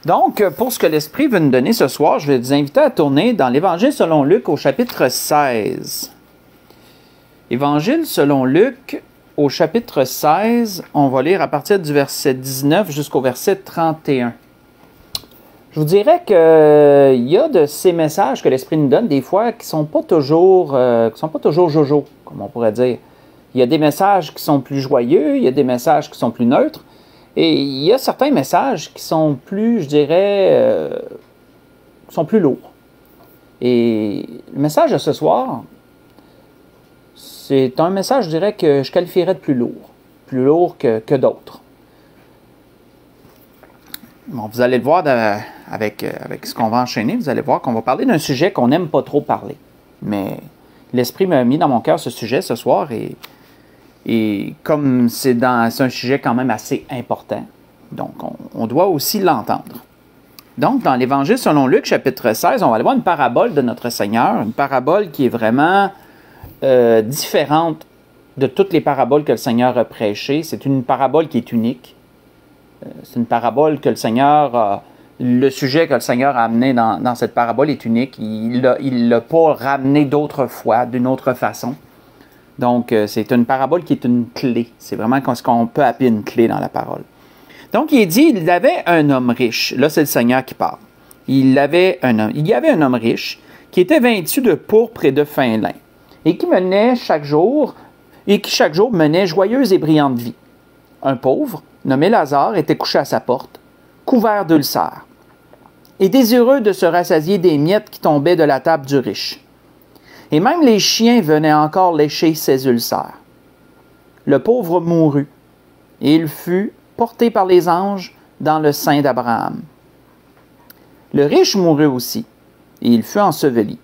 Donc, pour ce que l'Esprit veut nous donner ce soir, je vais vous inviter à tourner dans l'Évangile selon Luc au chapitre 16. Évangile selon Luc au chapitre 16, on va lire à partir du verset 19 jusqu'au verset 31. Je vous dirais qu'il y a de ces messages que l'Esprit nous donne des fois qui ne sont pas toujours jojo, comme on pourrait dire. Il y a des messages qui sont plus joyeux, il y a des messages qui sont plus neutres, et il y a certains messages qui sont plus, je dirais, qui sont plus lourds. Et le message de ce soir, c'est un message, je dirais, que je qualifierais de plus lourd que d'autres. Bon, vous allez le voir avec ce qu'on va enchaîner, vous allez voir qu'on va parler d'un sujet qu'on n'aime pas trop parler. Mais l'Esprit m'a mis dans mon cœur ce sujet ce soir et comme c'est un sujet quand même assez important, donc on doit aussi l'entendre. Donc, dans l'Évangile selon Luc, chapitre 16, on va aller voir une parabole de notre Seigneur, une parabole qui est vraiment différente de toutes les paraboles que le Seigneur a prêchées. C'est une parabole qui est unique. C'est une parabole que le Seigneur le sujet que le Seigneur a amené dans cette parabole est unique. Il ne l'a pas ramené d'autre fois, d'une autre façon. Donc, c'est une parabole qui est une clé. C'est vraiment ce qu'on peut appeler une clé dans la parole. Donc, il est dit, il avait un homme riche. Là, c'est le Seigneur qui parle. Il y avait un homme riche qui était vêtu de pourpre et de fin lin et qui chaque jour menait joyeuse et brillante vie. Un pauvre, nommé Lazare, était couché à sa porte, couvert d'ulcères, et désireux de se rassasier des miettes qui tombaient de la table du riche. Et même les chiens venaient encore lécher ses ulcères. Le pauvre mourut, et il fut porté par les anges dans le sein d'Abraham. Le riche mourut aussi, et il fut enseveli.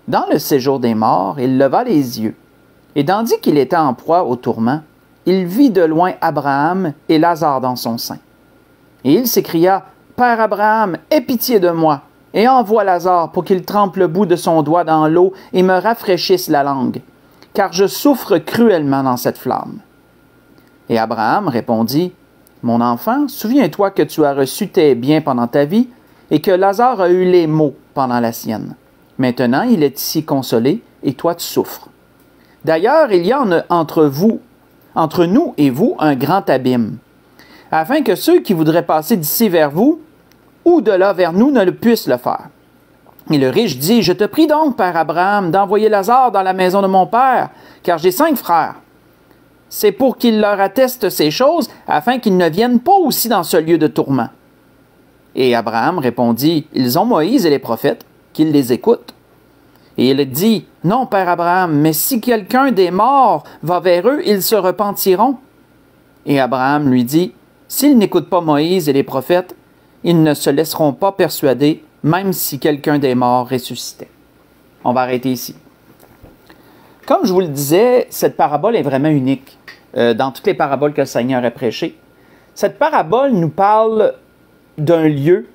Dans le séjour des morts, il leva les yeux, et tandis qu'il était en proie au tourment, il vit de loin Abraham et Lazare dans son sein. Et il s'écria, « Père Abraham, aie pitié de moi, et envoie Lazare pour qu'il trempe le bout de son doigt dans l'eau et me rafraîchisse la langue, car je souffre cruellement dans cette flamme. » Et Abraham répondit, « Mon enfant, souviens-toi que tu as reçu tes biens pendant ta vie, et que Lazare a eu les maux pendant la sienne. Maintenant, il est ici consolé, et toi tu souffres. D'ailleurs, il y a entre nous et vous un grand abîme, afin que ceux qui voudraient passer d'ici vers vous, ou de là vers nous, ne le puissent le faire. » Et le riche dit, « Je te prie donc, Père Abraham, d'envoyer Lazare dans la maison de mon père, car j'ai 5 frères. C'est pour qu'il leur atteste ces choses, afin qu'ils ne viennent pas aussi dans ce lieu de tourment. » Et Abraham répondit, « Ils ont Moïse et les prophètes, qu'ils les écoutent. » Et il dit, « Non, Père Abraham, mais si quelqu'un des morts va vers eux, ils se repentiront. » Et Abraham lui dit, « S'ils n'écoutent pas Moïse et les prophètes, ils ne se laisseront pas persuader, même si quelqu'un des morts ressuscitait. » On va arrêter ici. Comme je vous le disais, cette parabole est vraiment unique dans toutes les paraboles que le Seigneur a prêchées. Cette parabole nous parle d'un lieu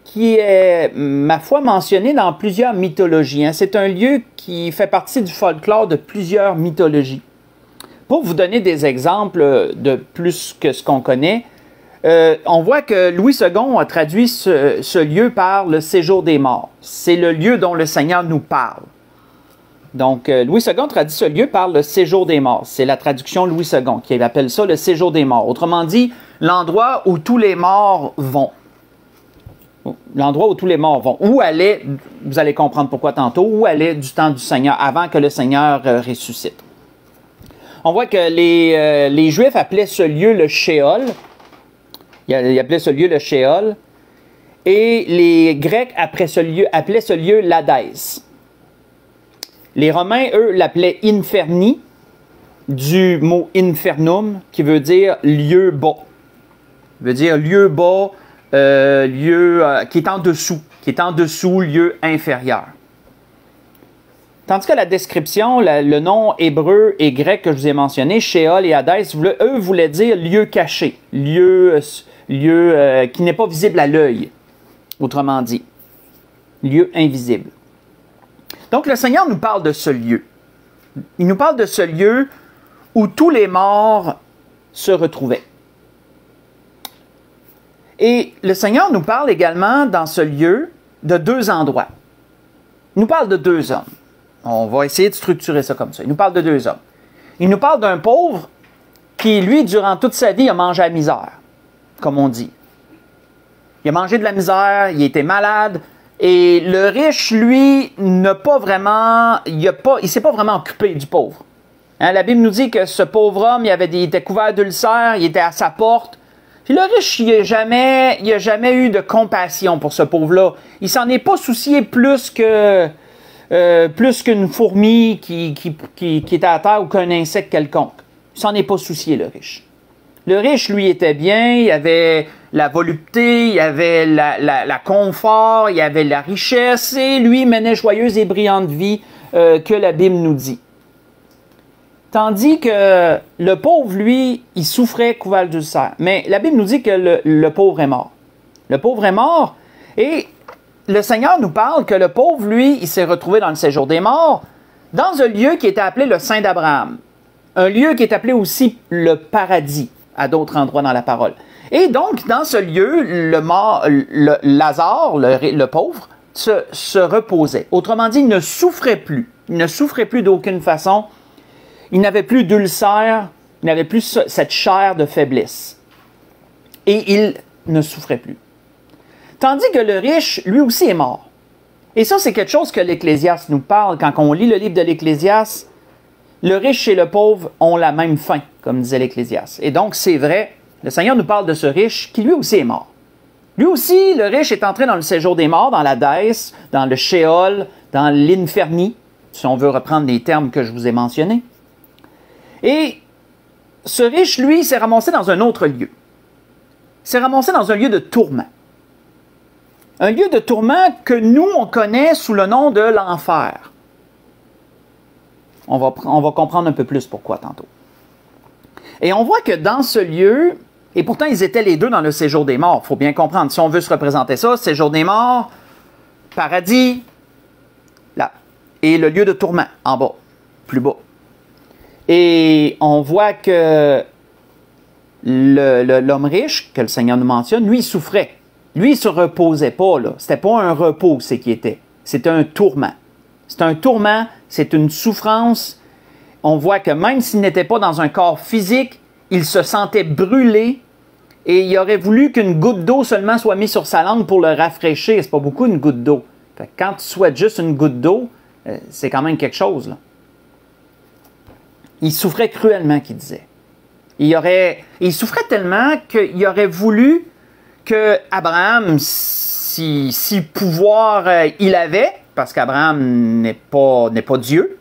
qui est, ma foi, mentionné dans plusieurs mythologies. C'est un lieu qui fait partie du folklore de plusieurs mythologies. Pour vous donner des exemples de plus que ce qu'on connaît, on voit que Louis II a traduit ce lieu par le séjour des morts. C'est le lieu dont le Seigneur nous parle. Donc, Louis II traduit ce lieu par le séjour des morts. C'est la traduction Louis II qui appelle ça le séjour des morts. Autrement dit, l'endroit où tous les morts vont. L'endroit où tous les morts vont. Où allaient, vous allez comprendre pourquoi tantôt, où allaient du temps du Seigneur, avant que le Seigneur ressuscite. On voit que les Juifs appelaient ce lieu le Sheol. Ils appelaient ce lieu le Sheol. Et les Grecs appelaient ce lieu l'Hadès. Les Romains, eux, l'appelaient Inferni, du mot infernum, qui veut dire lieu bas. Veut dire lieu bas, lieu qui est en dessous, lieu inférieur. Tandis que la description, le nom hébreu et grec que je vous ai mentionné, Sheol et Hadès, eux voulaient dire lieu caché, lieu qui n'est pas visible à l'œil, autrement dit, lieu invisible. Donc le Seigneur nous parle de ce lieu. Il nous parle de ce lieu où tous les morts se retrouvaient. Et le Seigneur nous parle également dans ce lieu de deux endroits. Il nous parle de deux hommes. On va essayer de structurer ça comme ça. Il nous parle de deux hommes. Il nous parle d'un pauvre qui, lui, durant toute sa vie, a mangé à la misère, comme on dit. Il a mangé de la misère, il était malade, et le riche, lui, n'a pas vraiment, il s'est pas vraiment occupé du pauvre. Hein, la Bible nous dit que ce pauvre homme, il était couvert d'ulcères, il était à sa porte. Puis le riche, il n'a jamais eu de compassion pour ce pauvre-là. Il s'en est pas soucié plus qu'une fourmi qui était à terre ou qu'un insecte quelconque. Il s'en est pas soucié, le riche. Le riche, lui, était bien, il avait la volupté, il avait la confort, il avait la richesse, et lui menait joyeuse et brillante vie que la Bible nous dit. Tandis que le pauvre, lui, il souffrait couvert d'ulcères. Mais la Bible nous dit que le pauvre est mort. Le pauvre est mort, et le Seigneur nous parle que le pauvre, lui, il s'est retrouvé dans le séjour des morts, dans un lieu qui était appelé le Sein d'Abraham. Un lieu qui est appelé aussi le paradis, à d'autres endroits dans la parole. Et donc, dans ce lieu, Lazare, le pauvre, se reposait. Autrement dit, il ne souffrait plus. Il ne souffrait plus d'aucune façon. Il n'avait plus d'ulcère, il n'avait plus cette chair de faiblesse. Et il ne souffrait plus. Tandis que le riche, lui aussi, est mort. Et ça, c'est quelque chose que l'Ecclésiaste nous parle. Quand on lit le livre de l'Ecclésiaste, le riche et le pauvre ont la même fin, comme disait l'Ecclésiaste. Et donc, c'est vrai, le Seigneur nous parle de ce riche qui lui aussi est mort. Lui aussi, le riche est entré dans le séjour des morts, dans l'Hadès, dans le Sheol, dans l'Inferni, si on veut reprendre les termes que je vous ai mentionnés. Et ce riche, lui, s'est ramassé dans un autre lieu. Il s'est ramassé dans un lieu de tourment. Un lieu de tourment que nous, on connaît sous le nom de l'enfer. On va comprendre un peu plus pourquoi tantôt. Et on voit que dans ce lieu, et pourtant ils étaient les deux dans le séjour des morts, il faut bien comprendre, si on veut se représenter ça, séjour des morts, paradis, là, et le lieu de tourment, en bas, plus bas. Et on voit que l'homme riche, que le Seigneur nous mentionne, lui, il souffrait. Lui, il ne se reposait pas, là. C'était pas un repos, c'est qui était. C'était un tourment. C'est un tourment, c'est une souffrance. On voit que même s'il n'était pas dans un corps physique, il se sentait brûlé et il aurait voulu qu'une goutte d'eau seulement soit mise sur sa langue pour le rafraîchir. C'est pas beaucoup une goutte d'eau. Quand tu souhaites juste une goutte d'eau, c'est quand même quelque chose, là. Il souffrait cruellement, qu'il disait. Il souffrait tellement qu'il aurait voulu que Abraham, si pouvoir il avait, parce qu'Abraham n'est pas Dieu,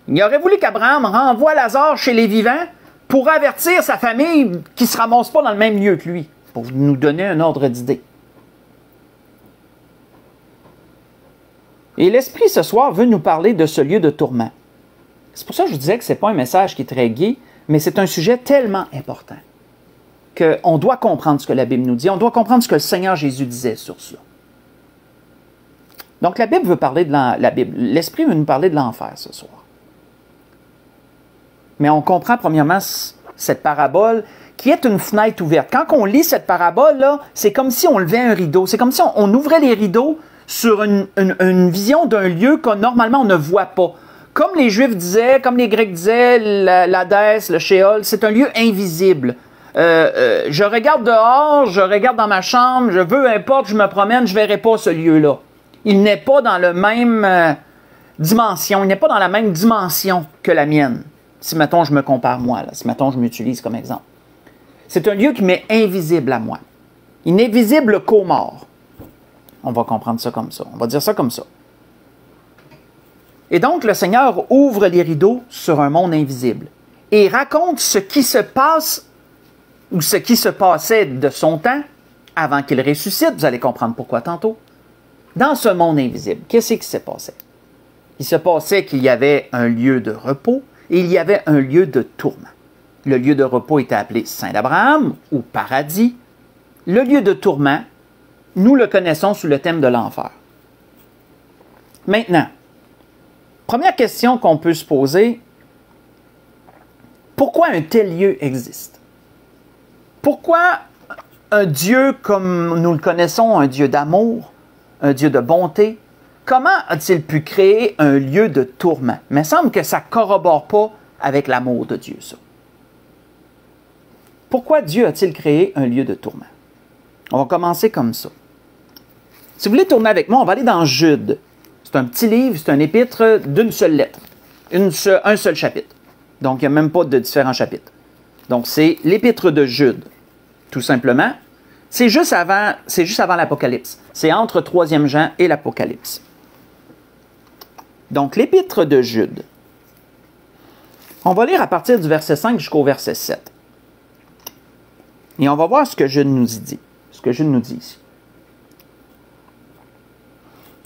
il aurait voulu qu'Abraham renvoie Lazare chez les vivants pour avertir sa famille qu'il ne se ramasse pas dans le même lieu que lui, pour nous donner un ordre d'idée. Et l'Esprit, ce soir, veut nous parler de ce lieu de tourment. C'est pour ça que je vous disais que ce n'est pas un message qui est très gai, mais c'est un sujet tellement important qu'on doit comprendre ce que la Bible nous dit, on doit comprendre ce que le Seigneur Jésus disait sur cela. Donc la Bible veut parler de la Bible. L'Esprit veut nous parler de l'enfer ce soir. Mais on comprend premièrement cette parabole qui est une fenêtre ouverte. Quand on lit cette parabole-là, c'est comme si on levait un rideau. C'est comme si on ouvrait les rideaux sur une vision d'un lieu que normalement on ne voit pas. Comme les Juifs disaient, comme les Grecs disaient, l'Hadès, le Sheol, c'est un lieu invisible. Je regarde dehors, je regarde dans ma chambre, peu importe, je me promène, je ne verrai pas ce lieu-là. Il n'est pas dans la même dimension, il n'est pas dans la même dimension que la mienne. Si, mettons, je me compare moi, là, si, mettons, je m'utilise comme exemple. C'est un lieu qui m'est invisible à moi. Il n'est visible qu'aux morts. On va comprendre ça comme ça. On va dire ça comme ça. Et donc, le Seigneur ouvre les rideaux sur un monde invisible et raconte ce qui se passe ou ce qui se passait de son temps avant qu'il ressuscite. Vous allez comprendre pourquoi tantôt. Dans ce monde invisible, qu'est-ce qui se passait? Il se passait qu'il y avait un lieu de repos et il y avait un lieu de tourment. Le lieu de repos était appelé Sein d'Abraham ou paradis. Le lieu de tourment, nous le connaissons sous le thème de l'enfer. Maintenant, première question qu'on peut se poser, pourquoi un tel lieu existe? Pourquoi un Dieu comme nous le connaissons, un Dieu d'amour, un Dieu de bonté, comment a-t-il pu créer un lieu de tourment? Il me semble que ça ne corrobore pas avec l'amour de Dieu, ça. Pourquoi Dieu a-t-il créé un lieu de tourment? On va commencer comme ça. Si vous voulez tourner avec moi, on va aller dans Jude. C'est un petit livre, c'est un épître d'une seule lettre. Un seul chapitre. Donc, il n'y a même pas de différents chapitres. Donc, c'est l'épître de Jude, tout simplement. C'est juste avant l'Apocalypse. C'est entre 3e Jean et l'Apocalypse. Donc, l'épître de Jude. On va lire à partir du verset 5 jusqu'au verset 7. Et on va voir ce que Jude nous dit. Ce que Jude nous dit ici.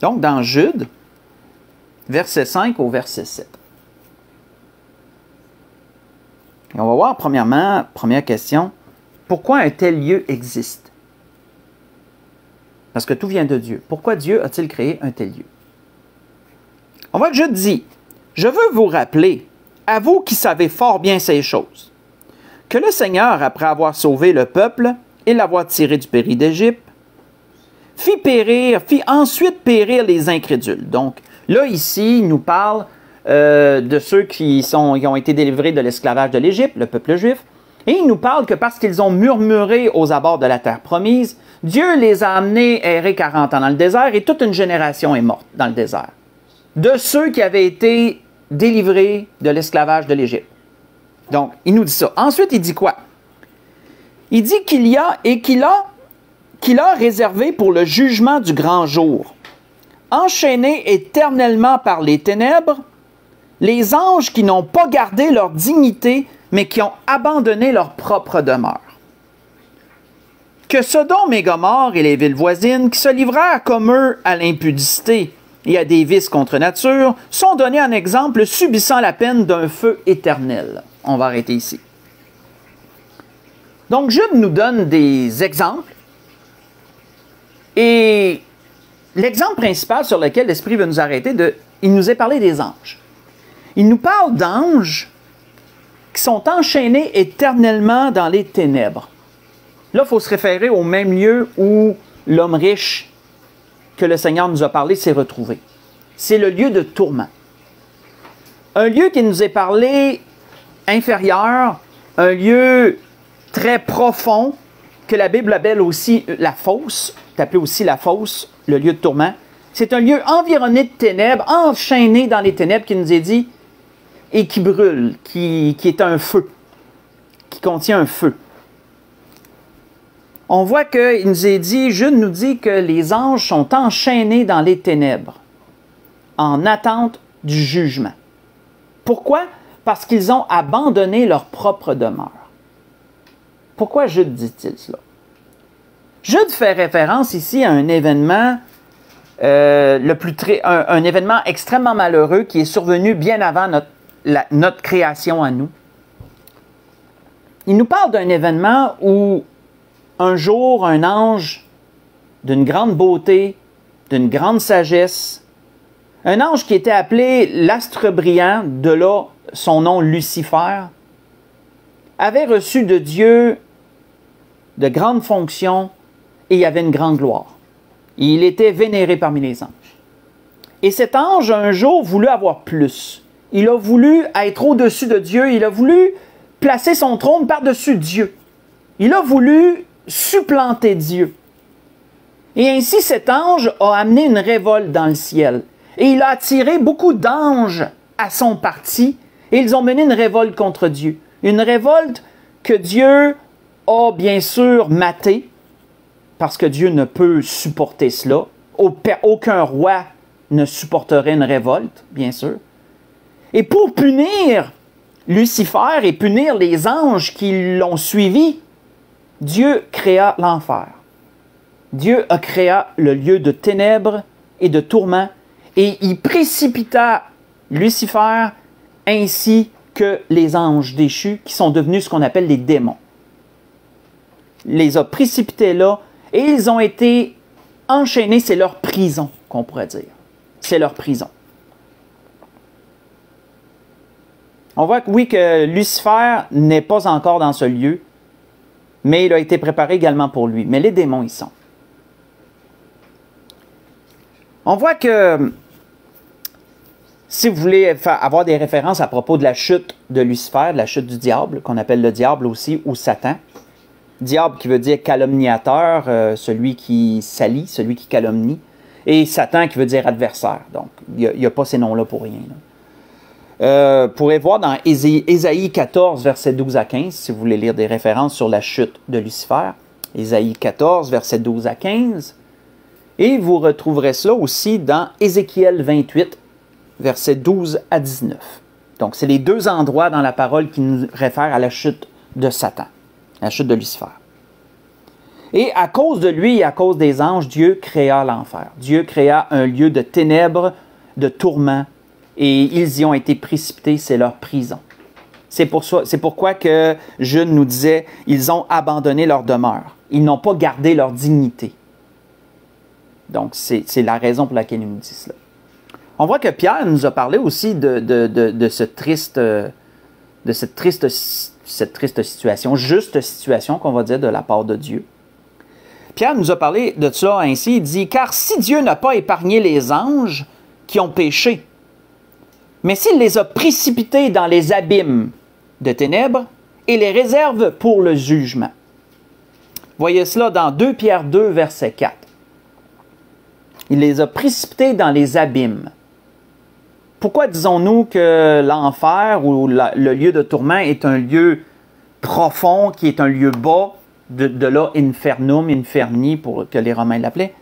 Donc, dans Jude, verset 5 au verset 7. Et on va voir, premièrement, première question, pourquoi un tel lieu existe? Parce que tout vient de Dieu. Pourquoi Dieu a-t-il créé un tel lieu? On voit que Jude dit, « Je veux vous rappeler, à vous qui savez fort bien ces choses, que le Seigneur, après avoir sauvé le peuple et l'avoir tiré du pays d'Égypte, fit ensuite périr les incrédules. » Donc, là, ici, il nous parle de ceux qui ont été délivrés de l'esclavage de l'Égypte, le peuple juif. Et il nous parle que parce qu'ils ont murmuré aux abords de la terre promise, Dieu les a amenés errer 40 ans dans le désert et toute une génération est morte dans le désert. De ceux qui avaient été délivrés de l'esclavage de l'Égypte. Donc, il nous dit ça. Ensuite, il dit quoi? Il dit qu'il a réservé pour le jugement du grand jour, enchaînés éternellement par les ténèbres, les anges qui n'ont pas gardé leur dignité, mais qui ont abandonné leur propre demeure. Que Sodome et Gomorrhe et les villes voisines, qui se livrèrent comme eux à l'impudicité et à des vices contre nature, sont donnés en exemple subissant la peine d'un feu éternel. On va arrêter ici. Donc, Jude nous donne des exemples. Et l'exemple principal sur lequel l'Esprit veut nous arrêter, il nous est parlé des anges. Il nous parle d'anges qui sont enchaînés éternellement dans les ténèbres. Là, il faut se référer au même lieu où l'homme riche que le Seigneur nous a parlé s'est retrouvé. C'est le lieu de tourment. Un lieu qui nous est parlé inférieur, un lieu très profond, que la Bible appelle aussi la fosse, c'est appelé aussi la fosse, le lieu de tourment. C'est un lieu environné de ténèbres, enchaîné dans les ténèbres, qui nous est dit, et qui brûle, qui est un feu, qui contient un feu. On voit qu'il nous est dit, Jude nous dit que les anges sont enchaînés dans les ténèbres, en attente du jugement. Pourquoi? Parce qu'ils ont abandonné leur propre demeure. Pourquoi Jude dit-il cela? Jude fait référence ici à un événement, un événement extrêmement malheureux qui est survenu bien avant notre création à nous. Il nous parle d'un événement où un jour, un ange d'une grande beauté, d'une grande sagesse, un ange qui était appelé l'astre brillant, de là son nom Lucifer, avait reçu de Dieu de grandes fonctions et il avait une grande gloire. Il était vénéré parmi les anges. Et cet ange, un jour, voulut avoir plus. Il a voulu être au-dessus de Dieu, il a voulu placer son trône par-dessus Dieu. Il a voulu supplanter Dieu. Et ainsi, cet ange a amené une révolte dans le ciel. Et il a attiré beaucoup d'anges à son parti, et ils ont mené une révolte contre Dieu. Une révolte que Dieu a bien sûr matée, parce que Dieu ne peut supporter cela. Aucun roi ne supporterait une révolte, bien sûr. Et pour punir Lucifer et punir les anges qui l'ont suivi, Dieu créa l'enfer. Dieu a créé le lieu de ténèbres et de tourments, et il précipita Lucifer ainsi que les anges déchus, qui sont devenus ce qu'on appelle les démons. Il les a précipités là, et ils ont été enchaînés, c'est leur prison, qu'on pourrait dire. C'est leur prison. On voit que oui, que Lucifer n'est pas encore dans ce lieu, mais il a été préparé également pour lui. Mais les démons y sont. On voit que si vous voulez avoir des références à propos de la chute de Lucifer, de la chute du diable, qu'on appelle le diable aussi, ou Satan, diable qui veut dire calomniateur, celui qui salit, celui qui calomnie, et Satan qui veut dire adversaire. Donc, il n'y a pas ces noms-là pour rien. Vous pourrez voir dans Ésaïe 14, versets 12 à 15, si vous voulez lire des références sur la chute de Lucifer. Ésaïe 14, versets 12 à 15. Et vous retrouverez cela aussi dans Ézéchiel 28, versets 12 à 19. Donc, c'est les deux endroits dans la parole qui nous réfèrent à la chute de Satan, la chute de Lucifer. Et à cause de lui et à cause des anges, Dieu créa l'enfer. Dieu créa un lieu de ténèbres, de tourments, et ils y ont été précipités, c'est leur prison. C'est pourquoi que Jude nous disait, ils ont abandonné leur demeure. Ils n'ont pas gardé leur dignité. Donc, c'est la raison pour laquelle il nous dit cela. On voit que Pierre nous a parlé aussi de cette triste situation, juste situation qu'on va dire de la part de Dieu. Pierre nous a parlé de cela ainsi, il dit « Car si Dieu n'a pas épargné les anges qui ont péché, mais s'il les a précipités dans les abîmes de ténèbres et les réserve pour le jugement. » Voyez cela dans 2 Pierre 2, verset 4. Il les a précipités dans les abîmes. Pourquoi disons-nous que l'enfer ou le lieu de tourment est un lieu profond, qui est un lieu bas, de là infernum, inferni, pour que les Romains l'appelaient?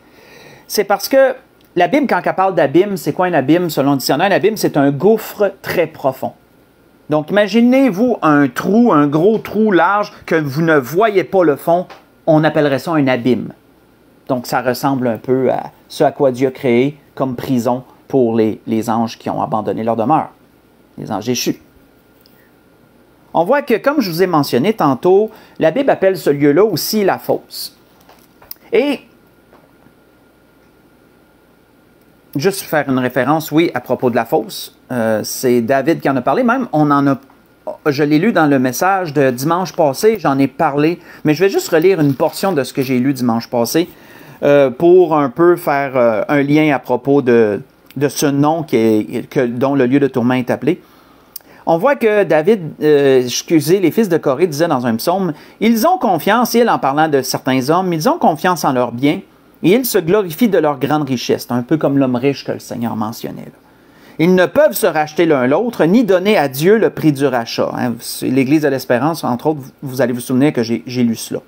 C'est parce que la Bible, quand elle parle d'abîme, c'est quoi un abîme selon le dictionnaire? Un abîme, c'est un gouffre très profond. Donc, imaginez-vous un trou, un gros trou large que vous ne voyez pas le fond, on appellerait ça un abîme. Donc, ça ressemble un peu à ce à quoi Dieu a créé comme prison pour les anges qui ont abandonné leur demeure, les anges déchus. On voit que, comme je vous ai mentionné tantôt, la Bible appelle ce lieu-là aussi la fosse. Et, juste faire une référence, oui, à propos de la fosse, c'est David qui en a parlé, même je l'ai lu dans le message de dimanche passé, j'en ai parlé, mais je vais juste relire une portion de ce que j'ai lu dimanche passé pour un peu faire un lien à propos de ce nom dont le lieu de tourment est appelé. On voit que David, les fils de Corée disaient dans un psaume, « Ils ont confiance, en parlant de certains hommes, ils ont confiance en leurs biens, et ils se glorifient de leur grande richesse. » Un peu comme l'homme riche que le Seigneur mentionnait. Là. Ils ne peuvent se racheter l'un l'autre, ni donner à Dieu le prix du rachat. Hein. L'Église de l'Espérance, entre autres, vous allez vous souvenir que j'ai lu cela.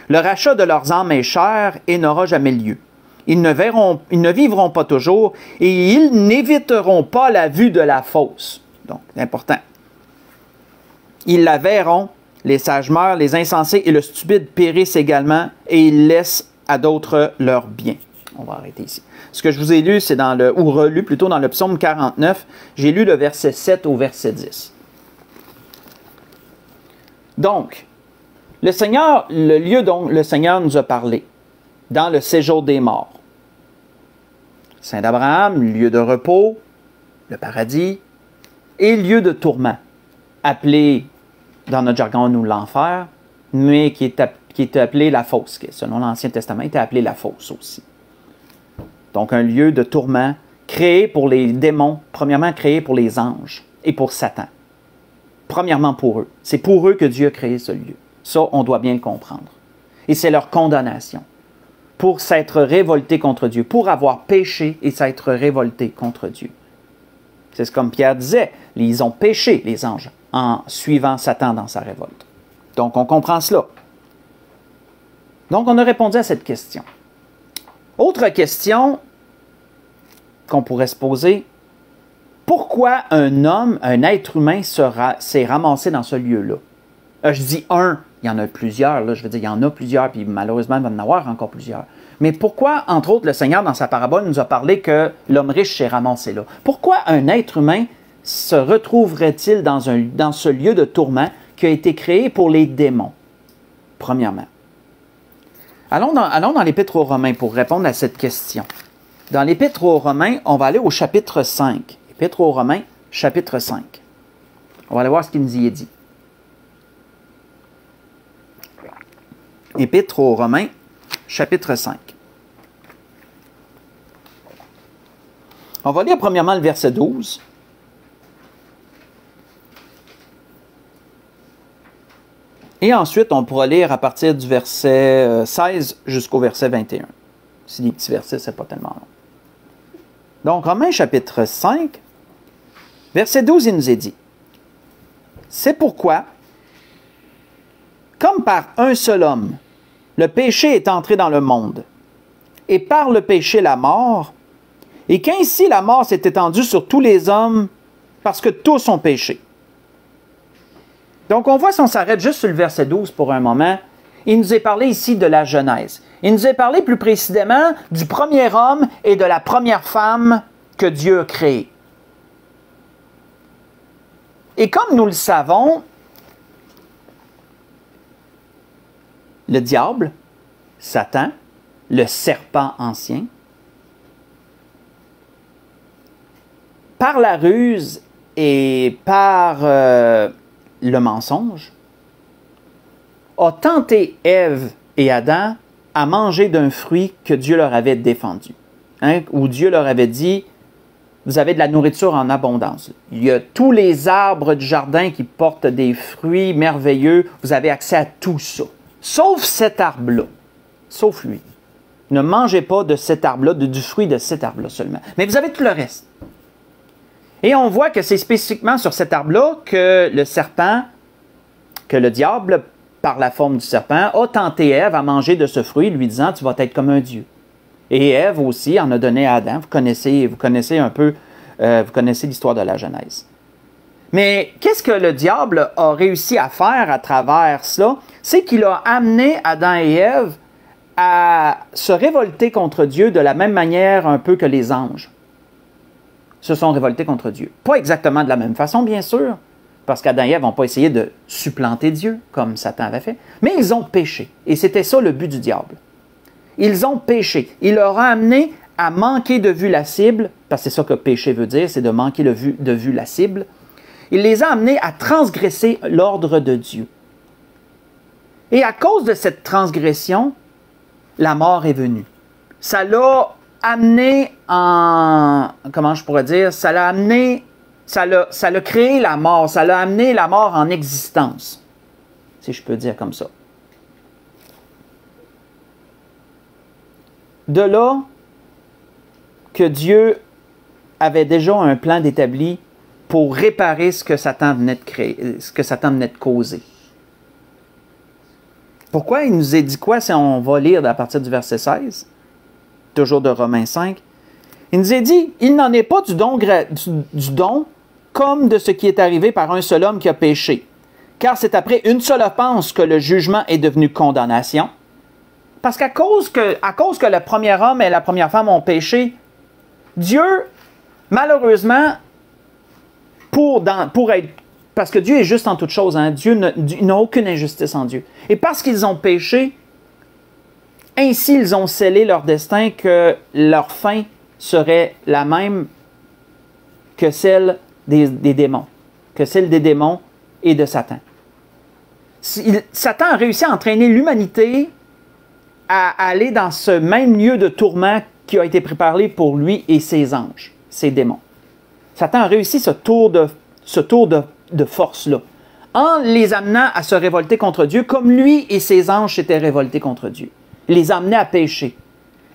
Le rachat de leurs âmes est cher et n'aura jamais lieu. Ils ne vivront pas toujours, et ils n'éviteront pas la vue de la fosse. Donc, c'est important. Ils la verront, les sages meurent, les insensés et le stupide périssent également, et ils laissent à d'autres leurs biens. On va arrêter ici. Ce que je vous ai lu, c'est relu plutôt dans le psaume 49. J'ai lu le verset 7 au verset 10. Donc, le lieu dont le Seigneur nous a parlé, dans le séjour des morts. Saint d'Abraham, lieu de repos, le paradis, et lieu de tourment, appelé, dans notre jargon, nous, l'enfer, mais qui est appelé la fosse, qui, selon l'Ancien Testament, était appelé la fosse aussi. Donc, un lieu de tourment créé pour les démons, premièrement créé pour les anges et pour Satan. Premièrement pour eux. C'est pour eux que Dieu a créé ce lieu. Ça, on doit bien le comprendre. Et c'est leur condamnation. Pour s'être révolté contre Dieu, pour avoir péché et s'être révolté contre Dieu. C'est comme Pierre disait, ils ont péché, les anges, en suivant Satan dans sa révolte. Donc, on comprend cela. Donc, on a répondu à cette question. Autre question qu'on pourrait se poser, pourquoi un être humain s'est ramassé dans ce lieu-là? Je dis un, il y en a plusieurs, là, je veux dire, il y en a plusieurs, puis malheureusement, il va y en avoir encore plusieurs. Mais pourquoi, entre autres, le Seigneur, dans sa parabole, nous a parlé que l'homme riche s'est ramassé là? Pourquoi un être humain se retrouverait-il dans ce lieu de tourment qui a été créé pour les démons? Premièrement. Allons dans l'Épître aux Romains pour répondre à cette question. Dans l'Épître aux Romains, on va aller au chapitre 5. Épître aux Romains, chapitre 5. On va aller voir ce qu'il nous y est dit. Épître aux Romains, chapitre 5. On va lire premièrement le verset 12. Et ensuite, on pourra lire à partir du verset 16 jusqu'au verset 21. Si les petits versets, ce n'est pas tellement long. Donc, Romains chapitre 5, verset 12, il nous est dit, « C'est pourquoi, comme par un seul homme, le péché est entré dans le monde, et par le péché la mort, et qu'ainsi la mort s'est étendue sur tous les hommes, parce que tous ont péché. » Donc, on voit, si on s'arrête juste sur le verset 12 pour un moment, il nous est parlé ici de la Genèse. Il nous est parlé plus précisément du premier homme et de la première femme que Dieu a créés. Et comme nous le savons, le diable, Satan, le serpent ancien, par la ruse et par le mensonge, a tenté Ève et Adam à manger d'un fruit que Dieu leur avait défendu. Où Dieu leur avait dit, vous avez de la nourriture en abondance. Il y a tous les arbres du jardin qui portent des fruits merveilleux. Vous avez accès à tout ça. Sauf cet arbre-là. Sauf lui. Ne mangez pas de cet arbre-là, du fruit de cet arbre-là seulement. Mais vous avez tout le reste. Et on voit que c'est spécifiquement sur cet arbre-là que le serpent, que le diable, par la forme du serpent, a tenté Ève à manger de ce fruit, lui disant, tu vas être comme un Dieu. Et Ève aussi en a donné à Adam. Vous connaissez un peu, vous connaissez l'histoire de la Genèse. Mais qu'est-ce que le diable a réussi à faire à travers cela? C'est qu'il a amené Adam et Ève à se révolter contre Dieu de la même manière un peu que les anges se sont révoltés contre Dieu. Pas exactement de la même façon, bien sûr, parce qu'Adam et Ève n'ont pas essayé de supplanter Dieu, comme Satan avait fait, mais ils ont péché. Et c'était ça le but du diable. Ils ont péché. Il leur a amené à manquer de vue la cible, parce que c'est ça que péché veut dire, c'est de manquer de vue la cible. Il les a amenés à transgresser l'ordre de Dieu. Et à cause de cette transgression, la mort est venue. Ça l'a amené en... Comment je pourrais dire? Ça l'a amené... Ça l'a créé la mort. Ça l'a amené la mort en existence. Si je peux dire comme ça. De là que Dieu avait déjà un plan d'établi pour réparer ce que Satan venait de créer, ce que Satan venait de causer. Pourquoi il nous a dit quoi si on va lire à partir du verset 16, toujours de Romains 5? Il nous a dit, il n'en est pas du don comme de ce qui est arrivé par un seul homme qui a péché. Car c'est après une seule offense que le jugement est devenu condamnation. Parce qu'à cause que le premier homme et la première femme ont péché, Dieu, malheureusement, parce que Dieu est juste en toutes choses, hein, Dieu n'a aucune injustice en Dieu. Et parce qu'ils ont péché, ainsi ils ont scellé leur destin que leur fin serait la même que celle des démons, que celle des démons et de Satan. Satan a réussi à entraîner l'humanité à aller dans ce même lieu de tourment qui a été préparé pour lui et ses anges, ses démons. Satan a réussi ce tour de force-là, en les amenant à se révolter contre Dieu, comme lui et ses anges s'étaient révoltés contre Dieu. Il les a amenés à pécher.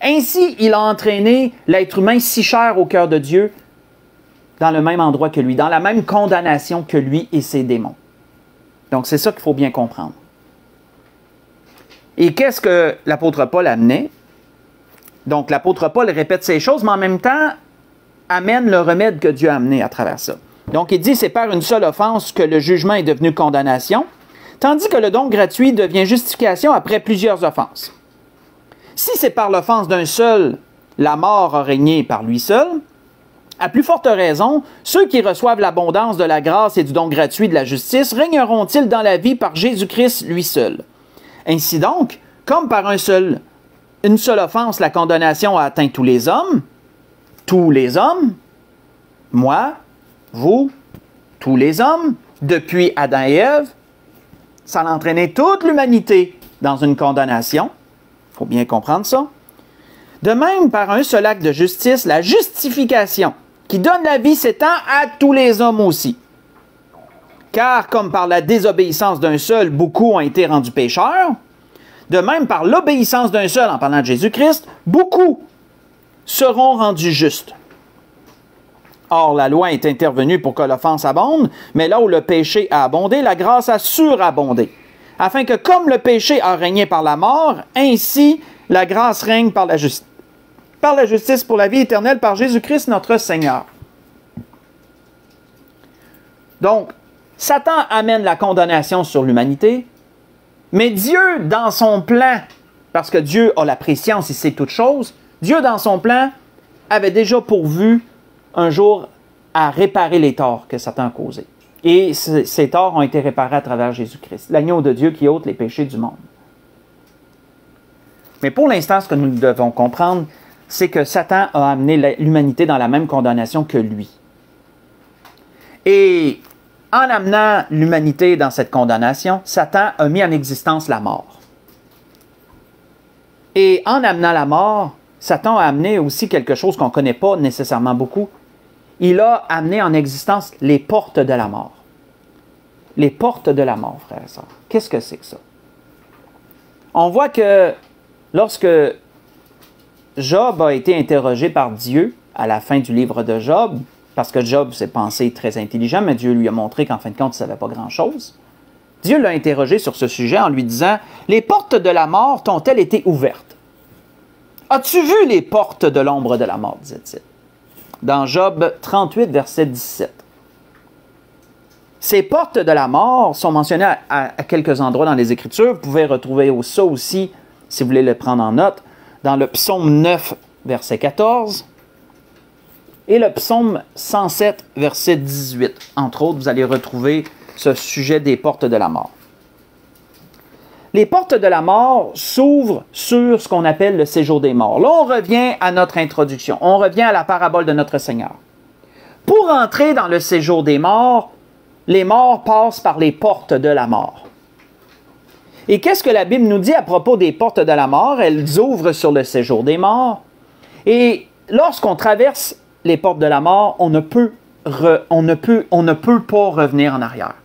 Ainsi, il a entraîné l'être humain si cher au cœur de Dieu dans le même endroit que lui, dans la même condamnation que lui et ses démons. Donc, c'est ça qu'il faut bien comprendre. Et qu'est-ce que l'apôtre Paul amenait? Donc, l'apôtre Paul répète ces choses, mais en même temps, amène le remède que Dieu a amené à travers ça. Donc, il dit, c'est par une seule offense que le jugement est devenu condamnation, tandis que le don gratuit devient justification après plusieurs offenses. Si c'est par l'offense d'un seul, la mort a régné par lui seul, à plus forte raison, ceux qui reçoivent l'abondance de la grâce et du don gratuit de la justice régneront-ils dans la vie par Jésus-Christ lui seul. Ainsi donc, comme par une seule offense, la condamnation a atteint tous les hommes, moi, vous, tous les hommes, depuis Adam et Ève, ça a entraîné toute l'humanité dans une condamnation. Il faut bien comprendre ça. De même, par un seul acte de justice, la justification qui donne la vie s'étend à tous les hommes aussi. Car comme par la désobéissance d'un seul, beaucoup ont été rendus pécheurs, de même par l'obéissance d'un seul, en parlant de Jésus-Christ, beaucoup seront rendus justes. Or, la loi est intervenue pour que l'offense abonde, mais là où le péché a abondé, la grâce a surabondé, afin que comme le péché a régné par la mort, ainsi la grâce règne par la justice pour la vie éternelle par Jésus-Christ notre Seigneur. Donc, Satan amène la condamnation sur l'humanité, mais Dieu, dans son plan, parce que Dieu a la préscience, il sait toutes choses, Dieu, dans son plan, avait déjà pourvu un jour à réparer les torts que Satan a causés. Et ces torts ont été réparés à travers Jésus-Christ, l'agneau de Dieu qui ôte les péchés du monde. Mais pour l'instant, ce que nous devons comprendre, c'est que Satan a amené l'humanité dans la même condamnation que lui. Et en amenant l'humanité dans cette condamnation, Satan a mis en existence la mort. Et en amenant la mort, Satan a amené aussi quelque chose qu'on ne connaît pas nécessairement beaucoup. Il a amené en existence les portes de la mort. Les portes de la mort, frères et sœurs. Qu'est-ce que c'est que ça? On voit que lorsque Job a été interrogé par Dieu à la fin du livre de Job, parce que Job s'est pensé très intelligent, mais Dieu lui a montré qu'en fin de compte, il ne savait pas grand-chose. Dieu l'a interrogé sur ce sujet en lui disant « Les portes de la mort t'ont-elles été ouvertes? As-tu vu les portes de l'ombre de la mort? » disait-il. Dans Job 38, verset 17. Ces portes de la mort sont mentionnées à quelques endroits dans les Écritures. Vous pouvez retrouver ça aussi, si vous voulez le prendre en note, dans le psaume 9, verset 14, et le psaume 107, verset 18. Entre autres, vous allez retrouver ce sujet des portes de la mort. Les portes de la mort s'ouvrent sur ce qu'on appelle le séjour des morts. Là, on revient à notre introduction. On revient à la parabole de notre Seigneur. Pour entrer dans le séjour des morts, les morts passent par les portes de la mort. Et qu'est-ce que la Bible nous dit à propos des portes de la mort? Elles ouvrent sur le séjour des morts. Et lorsqu'on traverse les portes de la mort, on ne peut pas revenir en arrière.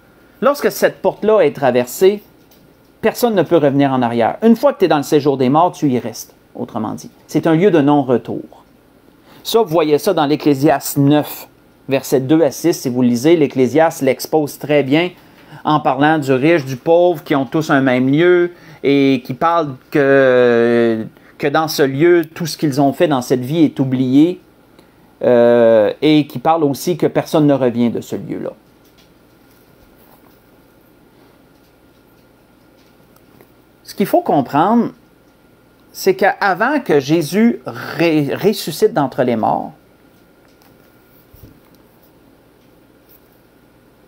Lorsque cette porte-là est traversée, personne ne peut revenir en arrière. Une fois que tu es dans le séjour des morts, tu y restes, autrement dit. C'est un lieu de non-retour. Ça, vous voyez ça dans l'Ecclésiaste 9, versets 2 à 6. Si vous lisez, l'Ecclésiaste l'expose très bien en parlant du riche, du pauvre, qui ont tous un même lieu, et qui parle que dans ce lieu, tout ce qu'ils ont fait dans cette vie est oublié, et qui parle aussi que personne ne revient de ce lieu-là. Ce qu'il faut comprendre, c'est qu'avant que Jésus ressuscite d'entre les morts,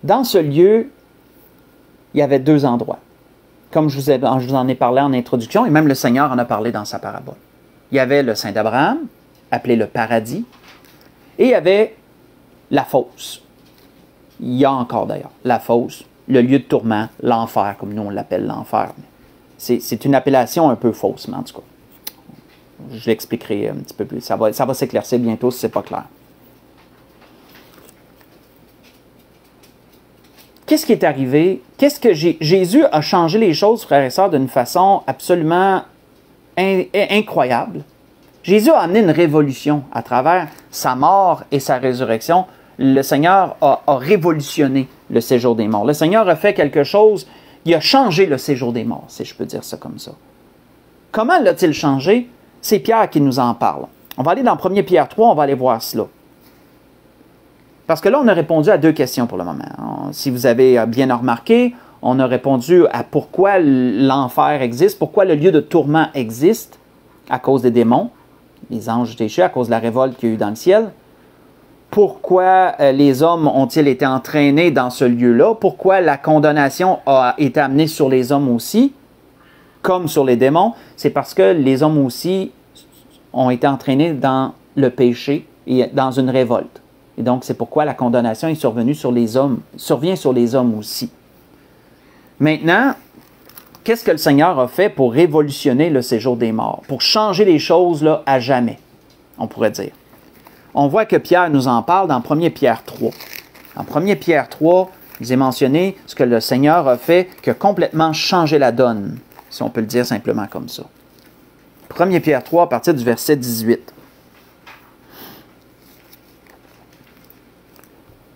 dans ce lieu, il y avait deux endroits. Comme je vous en ai parlé en introduction, et même le Seigneur en a parlé dans sa parabole. Il y avait le sein d'Abraham, appelé le paradis, et il y avait la fosse. Il y a encore d'ailleurs la fosse, le lieu de tourment, l'enfer, comme nous on l'appelle l'enfer. C'est une appellation un peu fausse, mais en tout cas, je l'expliquerai un petit peu plus. Ça va s'éclaircir bientôt si ce n'est pas clair. Qu'est-ce qui est arrivé? Qu'est-ce que Jésus a changé les choses, frères et sœurs, d'une façon absolument incroyable. Jésus a amené une révolution à travers sa mort et sa résurrection. Le Seigneur a révolutionné le séjour des morts. Le Seigneur a fait quelque chose. Il a changé le séjour des morts, si je peux dire ça comme ça. Comment l'a-t-il changé? C'est Pierre qui nous en parle. On va aller dans 1 Pierre 3, on va aller voir cela. Parce que là, on a répondu à deux questions pour le moment. Si vous avez bien remarqué, on a répondu à pourquoi l'enfer existe, pourquoi le lieu de tourment existe, à cause des démons, les anges déchus, à cause de la révolte qu'il y a eu dans le ciel. Pourquoi les hommes ont-ils été entraînés dans ce lieu-là? Pourquoi la condamnation a été amenée sur les hommes aussi, comme sur les démons? C'est parce que les hommes aussi ont été entraînés dans le péché et dans une révolte. Et donc, c'est pourquoi la condamnation est survenue sur les hommes, survient sur les hommes aussi. Maintenant, qu'est-ce que le Seigneur a fait pour révolutionner le séjour des morts, pour changer les choses là, à jamais, on pourrait dire. On voit que Pierre nous en parle dans 1 Pierre 3. En 1 Pierre 3, il est mentionné ce que le Seigneur a fait, qui a complètement changé la donne, si on peut le dire simplement comme ça. 1 Pierre 3, à partir du verset 18.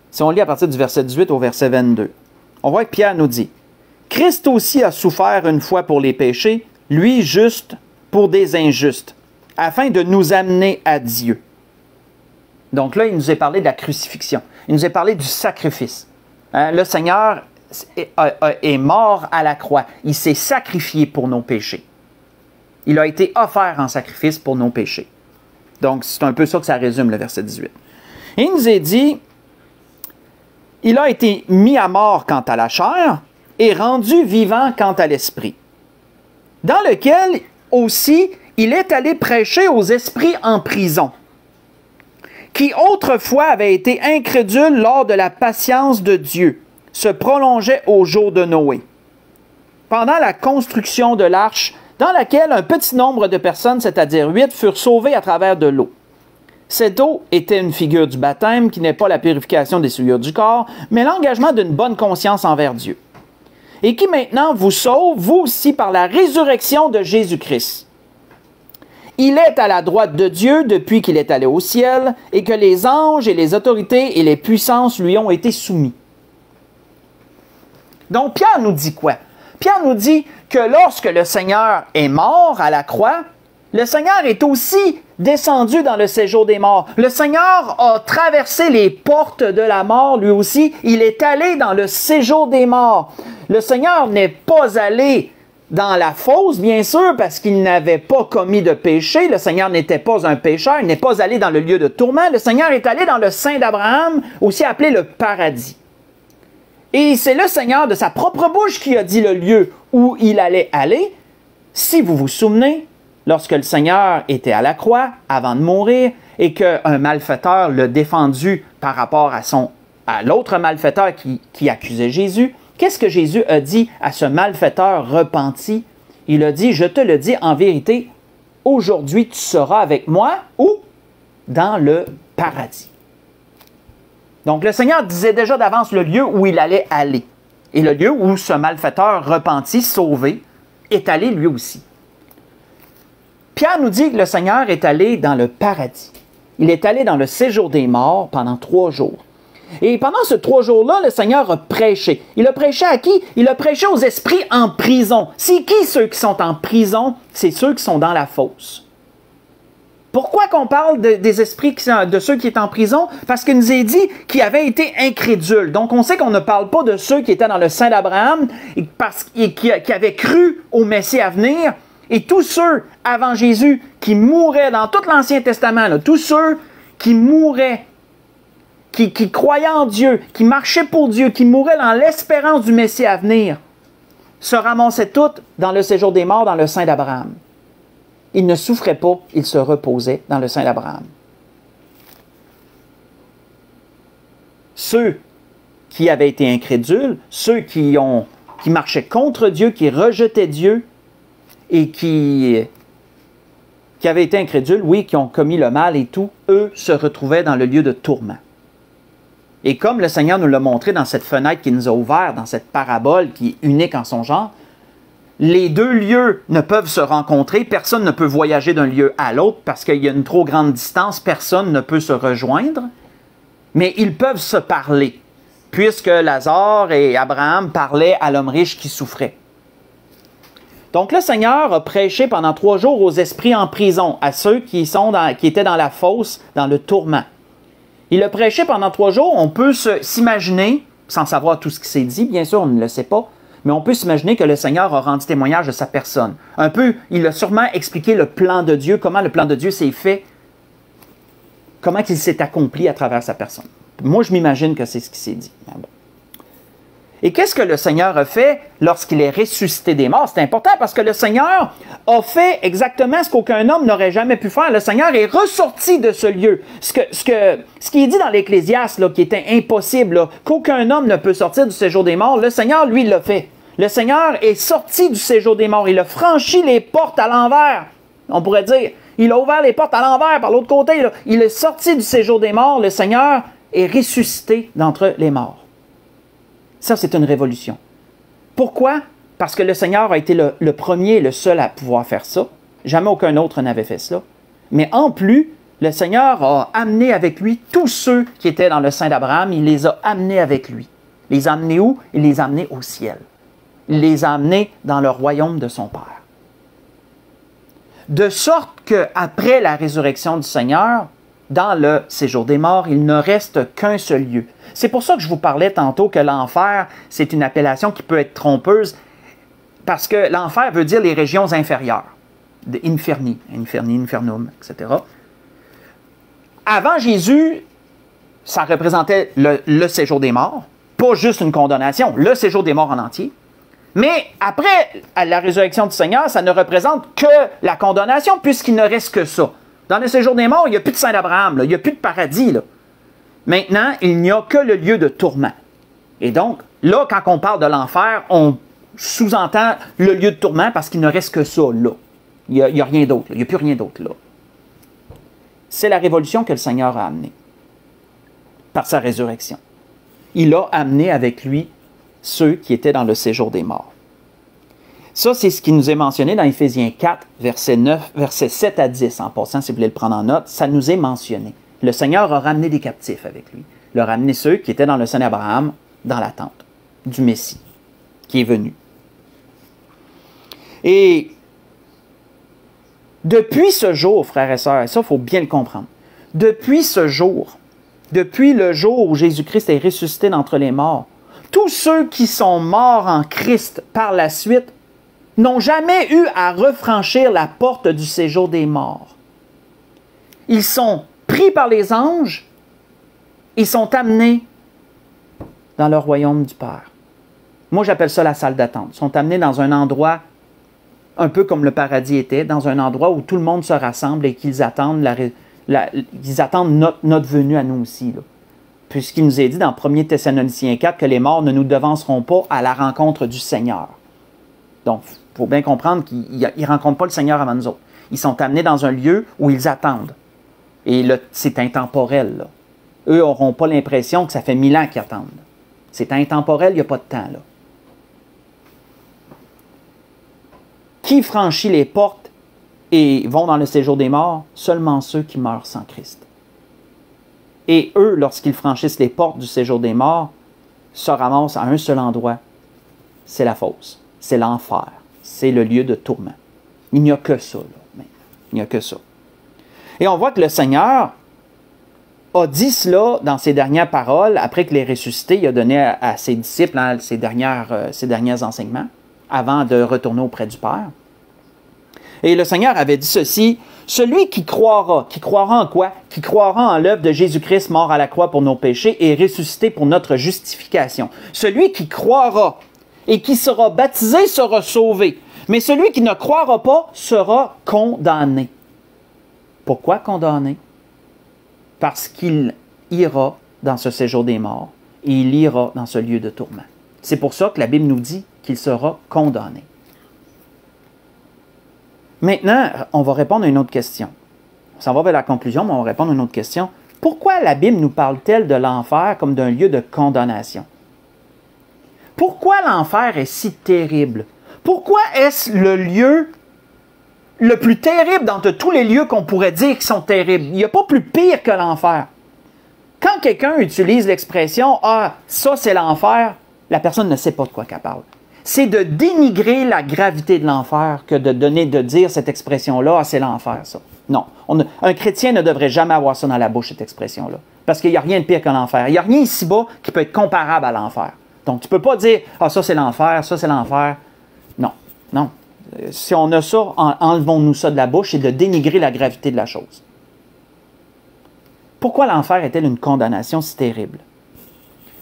Si on lit à partir du verset 18 au verset 22, on voit que Pierre nous dit « Christ aussi a souffert une fois pour les péchés, lui juste pour des injustes, afin de nous amener à Dieu. » Donc là, il nous est parlé de la crucifixion. Il nous est parlé du sacrifice. Le Seigneur est mort à la croix. Il s'est sacrifié pour nos péchés. Il a été offert en sacrifice pour nos péchés. Donc, c'est un peu ça que ça résume, le verset 18. Et il nous est dit, il a été mis à mort quant à la chair et rendu vivant quant à l'esprit, dans lequel aussi il est allé prêcher aux esprits en prison, qui autrefois avaient été incrédules lors de la patience de Dieu, se prolongeait au jour de Noé, pendant la construction de l'arche, dans laquelle un petit nombre de personnes, c'est-à-dire 8, furent sauvées à travers de l'eau. Cette eau était une figure du baptême qui n'est pas la purification des souillures du corps, mais l'engagement d'une bonne conscience envers Dieu, et qui maintenant vous sauve, vous aussi, par la résurrection de Jésus-Christ. Il est à la droite de Dieu depuis qu'il est allé au ciel, et que les anges et les autorités et les puissances lui ont été soumis. Donc Pierre nous dit quoi? Pierre nous dit que lorsque le Seigneur est mort à la croix, le Seigneur est aussi descendu dans le séjour des morts. Le Seigneur a traversé les portes de la mort, lui aussi. Il est allé dans le séjour des morts. Le Seigneur n'est pas allé dans la fosse, bien sûr, parce qu'il n'avait pas commis de péché. Le Seigneur n'était pas un pécheur. Il n'est pas allé dans le lieu de tourment. Le Seigneur est allé dans le sein d'Abraham, aussi appelé le paradis. Et c'est le Seigneur de sa propre bouche qui a dit le lieu où il allait aller. Si vous vous souvenez, lorsque le Seigneur était à la croix, avant de mourir, et qu'un malfaiteur l'a défendu par rapport à l'autre malfaiteur qui accusait Jésus, qu'est-ce que Jésus a dit à ce malfaiteur repenti? Il a dit, je te le dis en vérité, aujourd'hui tu seras avec moi, où? Dans le paradis. Donc le Seigneur disait déjà d'avance le lieu où il allait aller. Et le lieu où ce malfaiteur repenti, sauvé, est allé lui aussi. Pierre nous dit que le Seigneur est allé dans le paradis. Il est allé dans le séjour des morts pendant 3 jours. Et pendant ces 3 jours-là, le Seigneur a prêché. Il a prêché à qui? Il a prêché aux esprits en prison. C'est qui ceux qui sont en prison? C'est ceux qui sont dans la fosse. Pourquoi qu'on parle des esprits de ceux qui étaient en prison? Parce qu'il nous est dit qu'ils avaient été incrédules. Donc on sait qu'on ne parle pas de ceux qui étaient dans le sein d'Abraham et qui avaient cru au Messie à venir. Et tous ceux avant Jésus qui mouraient dans tout l'Ancien Testament, là, tous ceux qui mouraient, qui croyaient en Dieu, qui marchaient pour Dieu, qui mouraient dans l'espérance du Messie à venir, se ramassaient tous dans le séjour des morts, dans le sein d'Abraham. Ils ne souffraient pas, ils se reposaient dans le sein d'Abraham. Ceux qui avaient été incrédules, ceux qui marchaient contre Dieu, qui rejetaient Dieu et qui avaient été incrédules, oui, qui ont commis le mal et tout, eux se retrouvaient dans le lieu de tourment. Et comme le Seigneur nous l'a montré dans cette fenêtre qu'il nous a ouverte, dans cette parabole qui est unique en son genre, les deux lieux ne peuvent se rencontrer, personne ne peut voyager d'un lieu à l'autre parce qu'il y a une trop grande distance, personne ne peut se rejoindre, mais ils peuvent se parler, puisque Lazare et Abraham parlaient à l'homme riche qui souffrait. Donc le Seigneur a prêché pendant 3 jours aux esprits en prison, à ceux qui étaient dans la fosse, dans le tourment. Il a prêché pendant 3 jours, on peut s'imaginer, sans savoir tout ce qui s'est dit, bien sûr, on ne le sait pas, mais on peut s'imaginer que le Seigneur a rendu témoignage de sa personne. Un peu, il a sûrement expliqué le plan de Dieu, comment le plan de Dieu s'est fait, comment il s'est accompli à travers sa personne. Moi, je m'imagine que c'est ce qui s'est dit. Bon. Et qu'est-ce que le Seigneur a fait lorsqu'il est ressuscité des morts? C'est important parce que le Seigneur a fait exactement ce qu'aucun homme n'aurait jamais pu faire. Le Seigneur est ressorti de ce lieu. Ce qui est dit dans l'Ecclésiaste, qui était impossible, qu'aucun homme ne peut sortir du séjour des morts, le Seigneur, lui, l'a fait. Le Seigneur est sorti du séjour des morts. Il a franchi les portes à l'envers. On pourrait dire, il a ouvert les portes à l'envers par l'autre côté. Là. Il est sorti du séjour des morts. Le Seigneur est ressuscité d'entre les morts. Ça, c'est une révolution. Pourquoi? Parce que le Seigneur a été le premier, le seul à pouvoir faire ça. Jamais aucun autre n'avait fait cela. Mais en plus, le Seigneur a amené avec lui tous ceux qui étaient dans le sein d'Abraham. Il les a amenés avec lui. Les a amenés où? Il les a amenés au ciel. Il les a amenés dans le royaume de son Père. De sorte qu'après la résurrection du Seigneur, dans le séjour des morts, il ne reste qu'un seul lieu. C'est pour ça que je vous parlais tantôt que l'enfer, c'est une appellation qui peut être trompeuse, parce que l'enfer veut dire les régions inférieures, de inferni, infernum, etc. Avant Jésus, ça représentait le séjour des morts, pas juste une condamnation, le séjour des morts en entier. Mais après la résurrection du Seigneur, ça ne représente que la condamnation, puisqu'il ne reste que ça. Dans le séjour des morts, il n'y a plus de Saint d'Abraham, il n'y a plus de paradis. Là. Maintenant, il n'y a que le lieu de tourment. Et donc, là, quand on parle de l'enfer, on sous-entend le lieu de tourment parce qu'il ne reste que ça là. Il n'y a rien d'autre, il n'y a plus rien d'autre là. C'est la révolution que le Seigneur a amenée par sa résurrection. Il a amené avec lui ceux qui étaient dans le séjour des morts. Ça, c'est ce qui nous est mentionné dans Éphésiens 4, versets 7 à 10. En passant, si vous voulez le prendre en note, ça nous est mentionné. Le Seigneur a ramené des captifs avec lui. Il a ramené ceux qui étaient dans le sein d'Abraham, dans l'attente du Messie, qui est venu. Et depuis ce jour, frères et sœurs, et ça, il faut bien le comprendre, depuis ce jour, depuis le jour où Jésus-Christ est ressuscité d'entre les morts, tous ceux qui sont morts en Christ par la suite n'ont jamais eu à refranchir la porte du séjour des morts. Ils sont pris par les anges, ils sont amenés dans le royaume du Père. Moi, j'appelle ça la salle d'attente. Ils sont amenés dans un endroit un peu comme le paradis était, dans un endroit où tout le monde se rassemble et qu'ils attendent, ils attendent notre venue à nous aussi. Là. Puisqu'il nous est dit dans 1 Thessaloniciens 4 que les morts ne nous devanceront pas à la rencontre du Seigneur. Donc, il faut bien comprendre qu'ils ne rencontrent pas le Seigneur avant nous autres. Ils sont amenés dans un lieu où ils attendent. Et c'est intemporel. Là. Eux n'auront pas l'impression que ça fait 1000 ans qu'ils attendent. C'est intemporel, il n'y a pas de temps. Là. Qui franchit les portes et vont dans le séjour des morts? Seulement ceux qui meurent sans Christ. Et eux, lorsqu'ils franchissent les portes du séjour des morts, se ramassent à un seul endroit. C'est la fosse. C'est l'enfer. C'est le lieu de tourment. Il n'y a que ça. Là. Il n'y a que ça. Et on voit que le Seigneur a dit cela dans ses dernières paroles, après qu'il est ressuscité, il a donné à ses disciples ses derniers enseignements, avant de retourner auprès du Père. Et le Seigneur avait dit ceci, « Celui qui croira en quoi? Qui croira en l'œuvre de Jésus-Christ mort à la croix pour nos péchés et ressuscité pour notre justification. Celui qui croira et qui sera baptisé sera sauvé, mais celui qui ne croira pas sera condamné. » Pourquoi condamné? Parce qu'il ira dans ce séjour des morts et il ira dans ce lieu de tourment. C'est pour ça que la Bible nous dit qu'il sera condamné. Maintenant, on va répondre à une autre question. On s'en va vers la conclusion, mais on va répondre à une autre question. Pourquoi la Bible nous parle-t-elle de l'enfer comme d'un lieu de condamnation? Pourquoi l'enfer est si terrible? Pourquoi est-ce le lieu le plus terrible d'entre tous les lieux qu'on pourrait dire qui sont terribles? Il n'y a pas plus pire que l'enfer. Quand quelqu'un utilise l'expression « Ah, ça c'est l'enfer », la personne ne sait pas de quoi qu'elle parle. C'est de dénigrer la gravité de l'enfer que de dire cette expression-là, ah, c'est l'enfer, ça. Non. Un chrétien ne devrait jamais avoir ça dans la bouche, cette expression-là. Parce qu'il n'y a rien de pire que l'enfer. Il n'y a rien ici-bas qui peut être comparable à l'enfer. Donc, tu ne peux pas dire, ah, ça c'est l'enfer, ça c'est l'enfer. Non, non. Si on a ça, enlevons-nous ça de la bouche et de dénigrer la gravité de la chose. Pourquoi l'enfer est-elle une condamnation si terrible?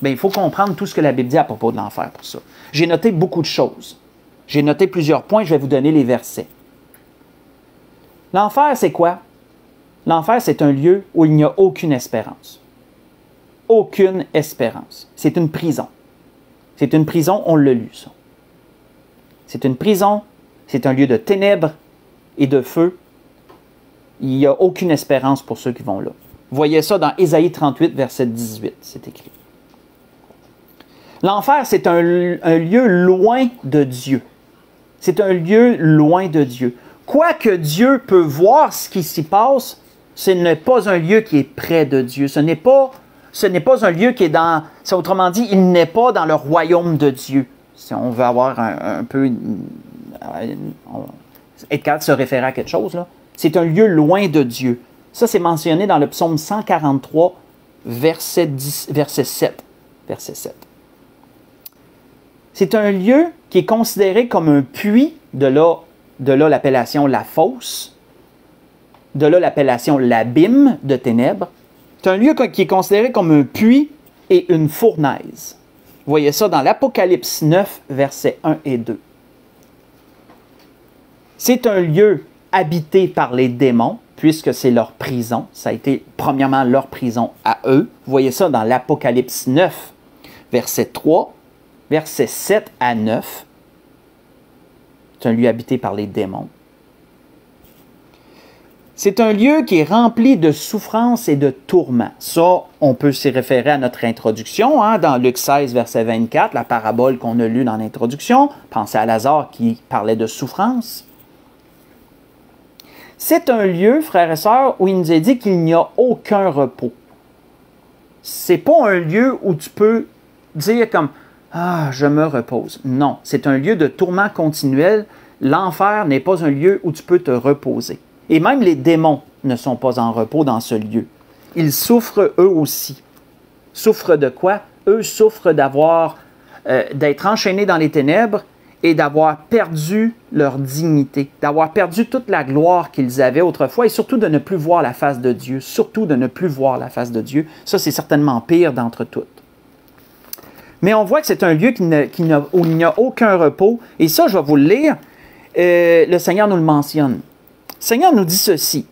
Bien, il faut comprendre tout ce que la Bible dit à propos de l'enfer pour ça. J'ai noté beaucoup de choses. J'ai noté plusieurs points, je vais vous donner les versets. L'enfer, c'est quoi? L'enfer, c'est un lieu où il n'y a aucune espérance. Aucune espérance. C'est une prison. C'est une prison, on l'a lu, ça. C'est une prison, c'est un lieu de ténèbres et de feu. Il n'y a aucune espérance pour ceux qui vont là. Vous voyez ça dans Ésaïe 38, verset 18, c'est écrit. L'enfer, c'est un lieu loin de Dieu. C'est un lieu loin de Dieu. Quoique Dieu peut voir ce qui s'y passe, ce n'est pas un lieu qui est près de Dieu. Ce n'est pas un lieu qui est dans... Autrement dit, il n'est pas dans le royaume de Dieu. Si on veut avoir un peu... être capable de se référer à quelque chose, là. C'est un lieu loin de Dieu. Ça, c'est mentionné dans le psaume 143, verset 7. Verset 7. C'est un lieu qui est considéré comme un puits, de là l'appellation la fosse, de là l'appellation l'abîme de ténèbres. C'est un lieu qui est considéré comme un puits et une fournaise. Vous voyez ça dans l'Apocalypse 9, versets 1 et 2. C'est un lieu habité par les démons, puisque c'est leur prison. Ça a été premièrement leur prison à eux. Vous voyez ça dans l'Apocalypse 9, verset 3, verset 7 à 9. C'est un lieu habité par les démons. C'est un lieu qui est rempli de souffrance et de tourments. Ça, on peut s'y référer à notre introduction, dans Luc 16, verset 24, la parabole qu'on a lue dans l'introduction. Pensez à Lazare qui parlait de souffrance. C'est un lieu, frères et sœurs, où il nous est dit qu'il n'y a aucun repos. C'est pas un lieu où tu peux dire comme « Ah, je me repose ». Non, c'est un lieu de tourment continuel. L'enfer n'est pas un lieu où tu peux te reposer. Et même les démons ne sont pas en repos dans ce lieu. Ils souffrent eux aussi. Souffrent de quoi? Eux souffrent d'être enchaînés dans les ténèbres et d'avoir perdu leur dignité, d'avoir perdu toute la gloire qu'ils avaient autrefois et surtout de ne plus voir la face de Dieu. Surtout de ne plus voir la face de Dieu. Ça, c'est certainement pire d'entre toutes. Mais on voit que c'est un lieu où il n'y a aucun repos. Et ça, je vais vous le lire. Le Seigneur nous le mentionne. Le Seigneur nous dit ceci.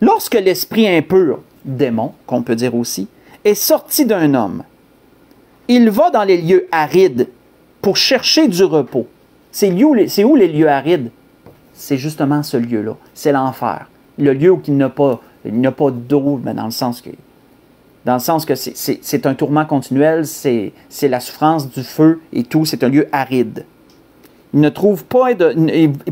Lorsque l'esprit impur, démon, qu'on peut dire aussi, est sorti d'un homme, il va dans les lieux arides pour chercher du repos. C'est où les lieux arides? C'est justement ce lieu-là. C'est l'enfer. Le lieu où il n'y a pas d'eau, mais dans le sens que c'est un tourment continuel, c'est la souffrance du feu et tout, c'est un lieu aride. Il ne trouve pas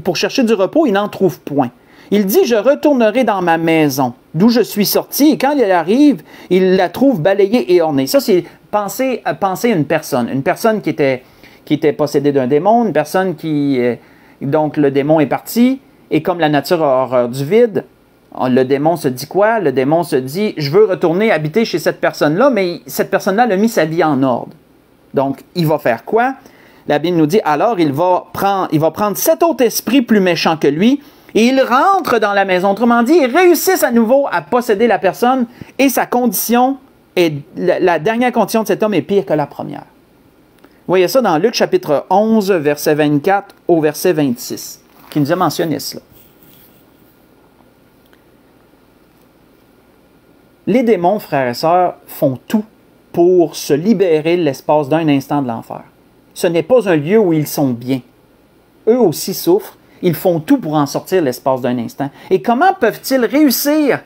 pour chercher du repos, il n'en trouve point. Il dit, je retournerai dans ma maison, d'où je suis sorti, et quand il arrive, il la trouve balayée et ornée. Ça, c'est penser à une personne qui était possédée d'un démon, une personne donc le démon est parti, et comme la nature a horreur du vide, le démon se dit quoi? Le démon se dit, je veux retourner habiter chez cette personne-là, mais cette personne-là a mis sa vie en ordre. Donc, il va faire quoi? La Bible nous dit, alors il va prendre 7 autres esprits plus méchants que lui, et il rentre dans la maison. Autrement dit, il réussit à nouveau à posséder la personne, et sa condition, la dernière condition de cet homme est pire que la première. Vous voyez ça dans Luc chapitre 11, verset 24 au verset 26, qui nous a mentionné cela. Les démons, frères et sœurs, font tout pour se libérer l'espace d'un instant de l'enfer. Ce n'est pas un lieu où ils sont bien. Eux aussi souffrent. Ils font tout pour en sortir l'espace d'un instant. Et comment peuvent-ils réussir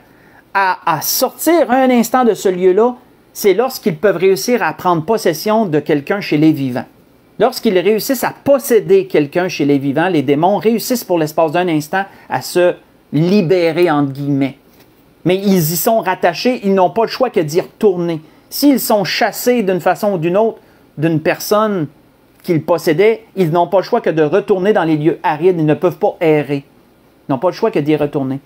à sortir un instant de ce lieu-là? C'est lorsqu'ils peuvent réussir à prendre possession de quelqu'un chez les vivants. Lorsqu'ils réussissent à posséder quelqu'un chez les vivants, les démons réussissent pour l'espace d'un instant à se libérer, entre guillemets. Mais ils y sont rattachés, ils n'ont pas le choix que d'y retourner. S'ils sont chassés d'une façon ou d'une autre d'une personne qu'ils possédaient, ils n'ont pas le choix que de retourner dans les lieux arides, ils ne peuvent pas errer. Ils n'ont pas le choix que d'y retourner.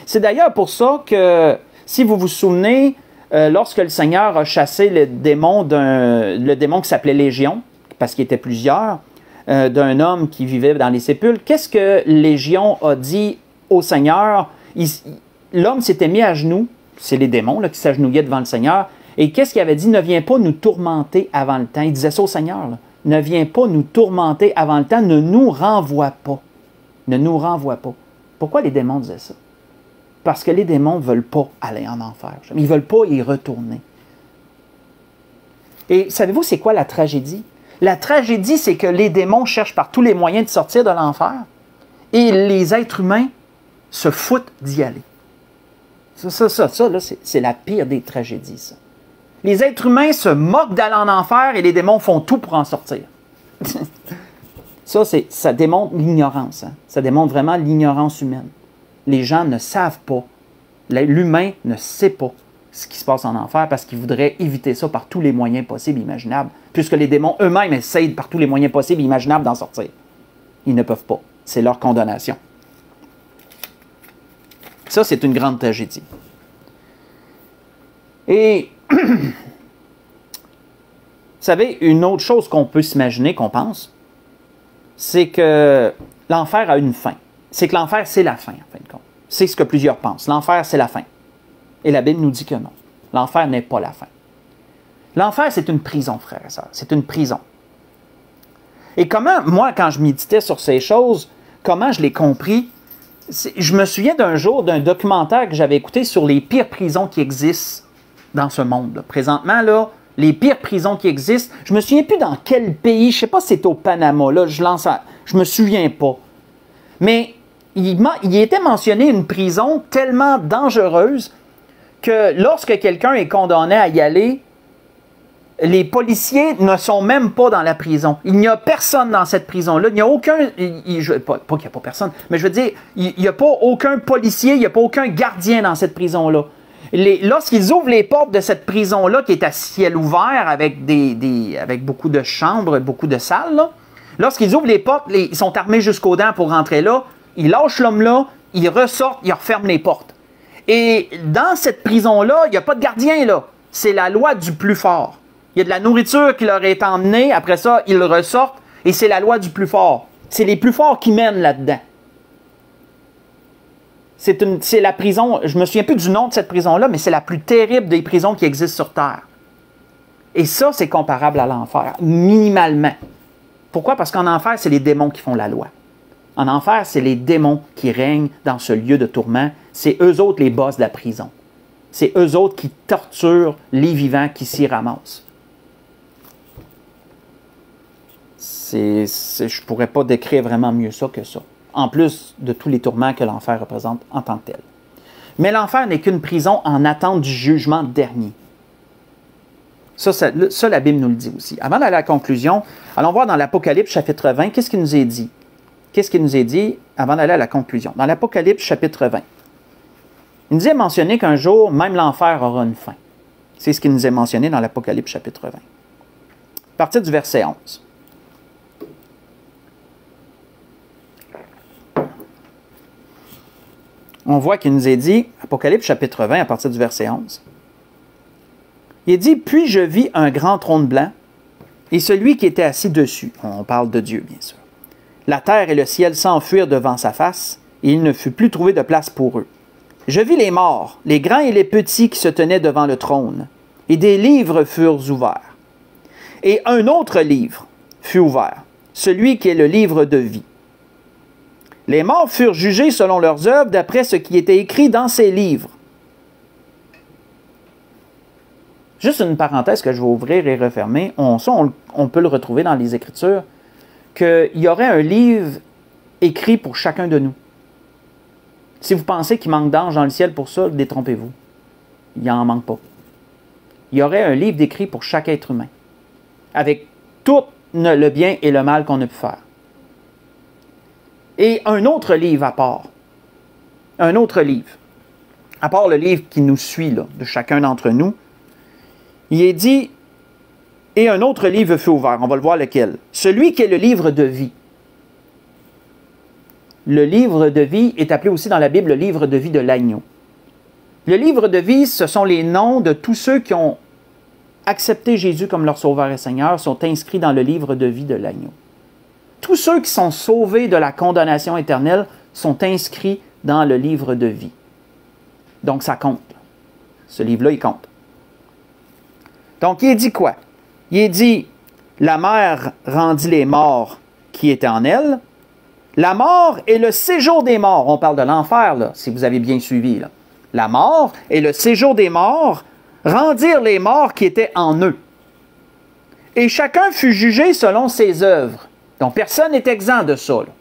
C'est d'ailleurs pour ça que, si vous vous souvenez, lorsque le Seigneur a chassé le démon qui s'appelait Légion, parce qu'il était plusieurs, d'un homme qui vivait dans les sépulcres, qu'est-ce que Légion a dit au Seigneur? L'homme s'était mis à genoux, c'est les démons là, qui s'agenouillaient devant le Seigneur, et qu'est-ce qu'il avait dit? Ne viens pas nous tourmenter avant le temps. Il disait ça au Seigneur, là. Ne viens pas nous tourmenter avant le temps, ne nous renvoie pas. Ne nous renvoie pas. Pourquoi les démons disaient ça? Parce que les démons ne veulent pas aller en enfer. Ils ne veulent pas y retourner. Et savez-vous c'est quoi la tragédie? La tragédie, c'est que les démons cherchent par tous les moyens de sortir de l'enfer et les êtres humains se foutent d'y aller. Ça, là, c'est la pire des tragédies, ça. Les êtres humains se moquent d'aller en enfer et les démons font tout pour en sortir. Ça démontre l'ignorance. Hein? Ça démontre vraiment l'ignorance humaine. Les gens ne savent pas. L'humain ne sait pas ce qui se passe en enfer parce qu'il voudrait éviter ça par tous les moyens possibles et imaginables, puisque les démons eux-mêmes essayent par tous les moyens possibles et imaginables d'en sortir. Ils ne peuvent pas. C'est leur condamnation. Ça, c'est une grande tragédie. Et, vous savez, une autre chose qu'on peut s'imaginer, qu'on pense, c'est que l'enfer a une fin. C'est que l'enfer, c'est la fin, en fin de compte. C'est ce que plusieurs pensent. L'enfer, c'est la fin. Et la Bible nous dit que non. L'enfer n'est pas la fin. L'enfer, c'est une prison, frères et sœurs. C'est une prison. Et comment, moi, quand je méditais sur ces choses, comment je l'ai compris? Je me souviens d'un jour d'un documentaire que j'avais écouté sur les pires prisons qui existent dans ce monde. Là. Présentement, là, les pires prisons qui existent, je me souviens plus dans quel pays, je ne sais pas si c'est au Panama, là, je me souviens pas. Mais il était mentionné une prison tellement dangereuse que lorsque quelqu'un est condamné à y aller, les policiers ne sont même pas dans la prison. Il n'y a personne dans cette prison-là. Il n'y a aucun... pas qu'il n'y a pas personne, mais je veux dire, il n'y a pas aucun policier, il n'y a pas aucun gardien dans cette prison-là. Lorsqu'ils ouvrent les portes de cette prison-là, qui est à ciel ouvert, avec, avec beaucoup de chambres, beaucoup de salles, lorsqu'ils ouvrent les portes, ils sont armés jusqu'aux dents pour rentrer là, ils lâchent l'homme-là, ils ressortent, ils referment les portes. Et dans cette prison-là, il n'y a pas de gardien, là. C'est la loi du plus fort. Il y a de la nourriture qui leur est emmenée, après ça, ils ressortent, et c'est la loi du plus fort. C'est les plus forts qui mènent là-dedans. C'est la prison, je ne me souviens plus du nom de cette prison-là, mais c'est la plus terrible des prisons qui existent sur Terre. Et ça, c'est comparable à l'enfer, minimalement. Pourquoi? Parce qu'en enfer, c'est les démons qui font la loi. En enfer, c'est les démons qui règnent dans ce lieu de tourment. C'est eux autres les boss de la prison. C'est eux autres qui torturent les vivants qui s'y ramassent. Je ne pourrais pas décrire vraiment mieux ça que ça. En plus de tous les tourments que l'enfer représente en tant que tel. Mais l'enfer n'est qu'une prison en attente du jugement dernier. Ça, la Bible nous le dit aussi. Avant d'aller à la conclusion, allons voir dans l'Apocalypse chapitre 20, qu'est-ce qu'il nous est dit? Qu'est-ce qu'il nous est dit avant d'aller à la conclusion? Dans l'Apocalypse chapitre 20, il nous est mentionné qu'un jour, même l'enfer aura une fin. C'est ce qu'il nous est mentionné dans l'Apocalypse chapitre 20. À partir du verset 11. On voit qu'il nous est dit, Apocalypse chapitre 20, à partir du verset 11. Il est dit, « Puis je vis un grand trône blanc, et celui qui était assis dessus. » On parle de Dieu, bien sûr. « La terre et le ciel s'enfuirent devant sa face, et il ne fut plus trouvé de place pour eux. Je vis les morts, les grands et les petits qui se tenaient devant le trône, et des livres furent ouverts. Et un autre livre fut ouvert, celui qui est le livre de vie. Les morts furent jugés selon leurs œuvres d'après ce qui était écrit dans ces livres. » Juste une parenthèse que je vais ouvrir et refermer. On peut le retrouver dans les Écritures, qu'il y aurait un livre écrit pour chacun de nous. Si vous pensez qu'il manque d'anges dans le ciel pour ça, détrompez-vous. Il n'en manque pas. Il y aurait un livre écrit pour chaque être humain, avec tout le bien et le mal qu'on a pu faire. Et un autre livre à part. Un autre livre. À part le livre qui nous suit, là, de chacun d'entre nous. Il est dit, et un autre livre fut ouvert. On va le voir lequel. Celui qui est le livre de vie. Le livre de vie est appelé aussi dans la Bible le livre de vie de l'agneau. Le livre de vie, ce sont les noms de tous ceux qui ont accepté Jésus comme leur sauveur et Seigneur, sont inscrits dans le livre de vie de l'agneau. Tous ceux qui sont sauvés de la condamnation éternelle sont inscrits dans le livre de vie. Donc ça compte. Ce livre-là, il compte. Donc il est dit quoi? Il est dit, la mer rendit les morts qui étaient en elle. La mort est le séjour des morts. On parle de l'enfer, là, si vous avez bien suivi. Là. La mort est le séjour des morts, rendirent les morts qui étaient en eux. Et chacun fut jugé selon ses œuvres. Donc personne n'est exempt de ça. Là.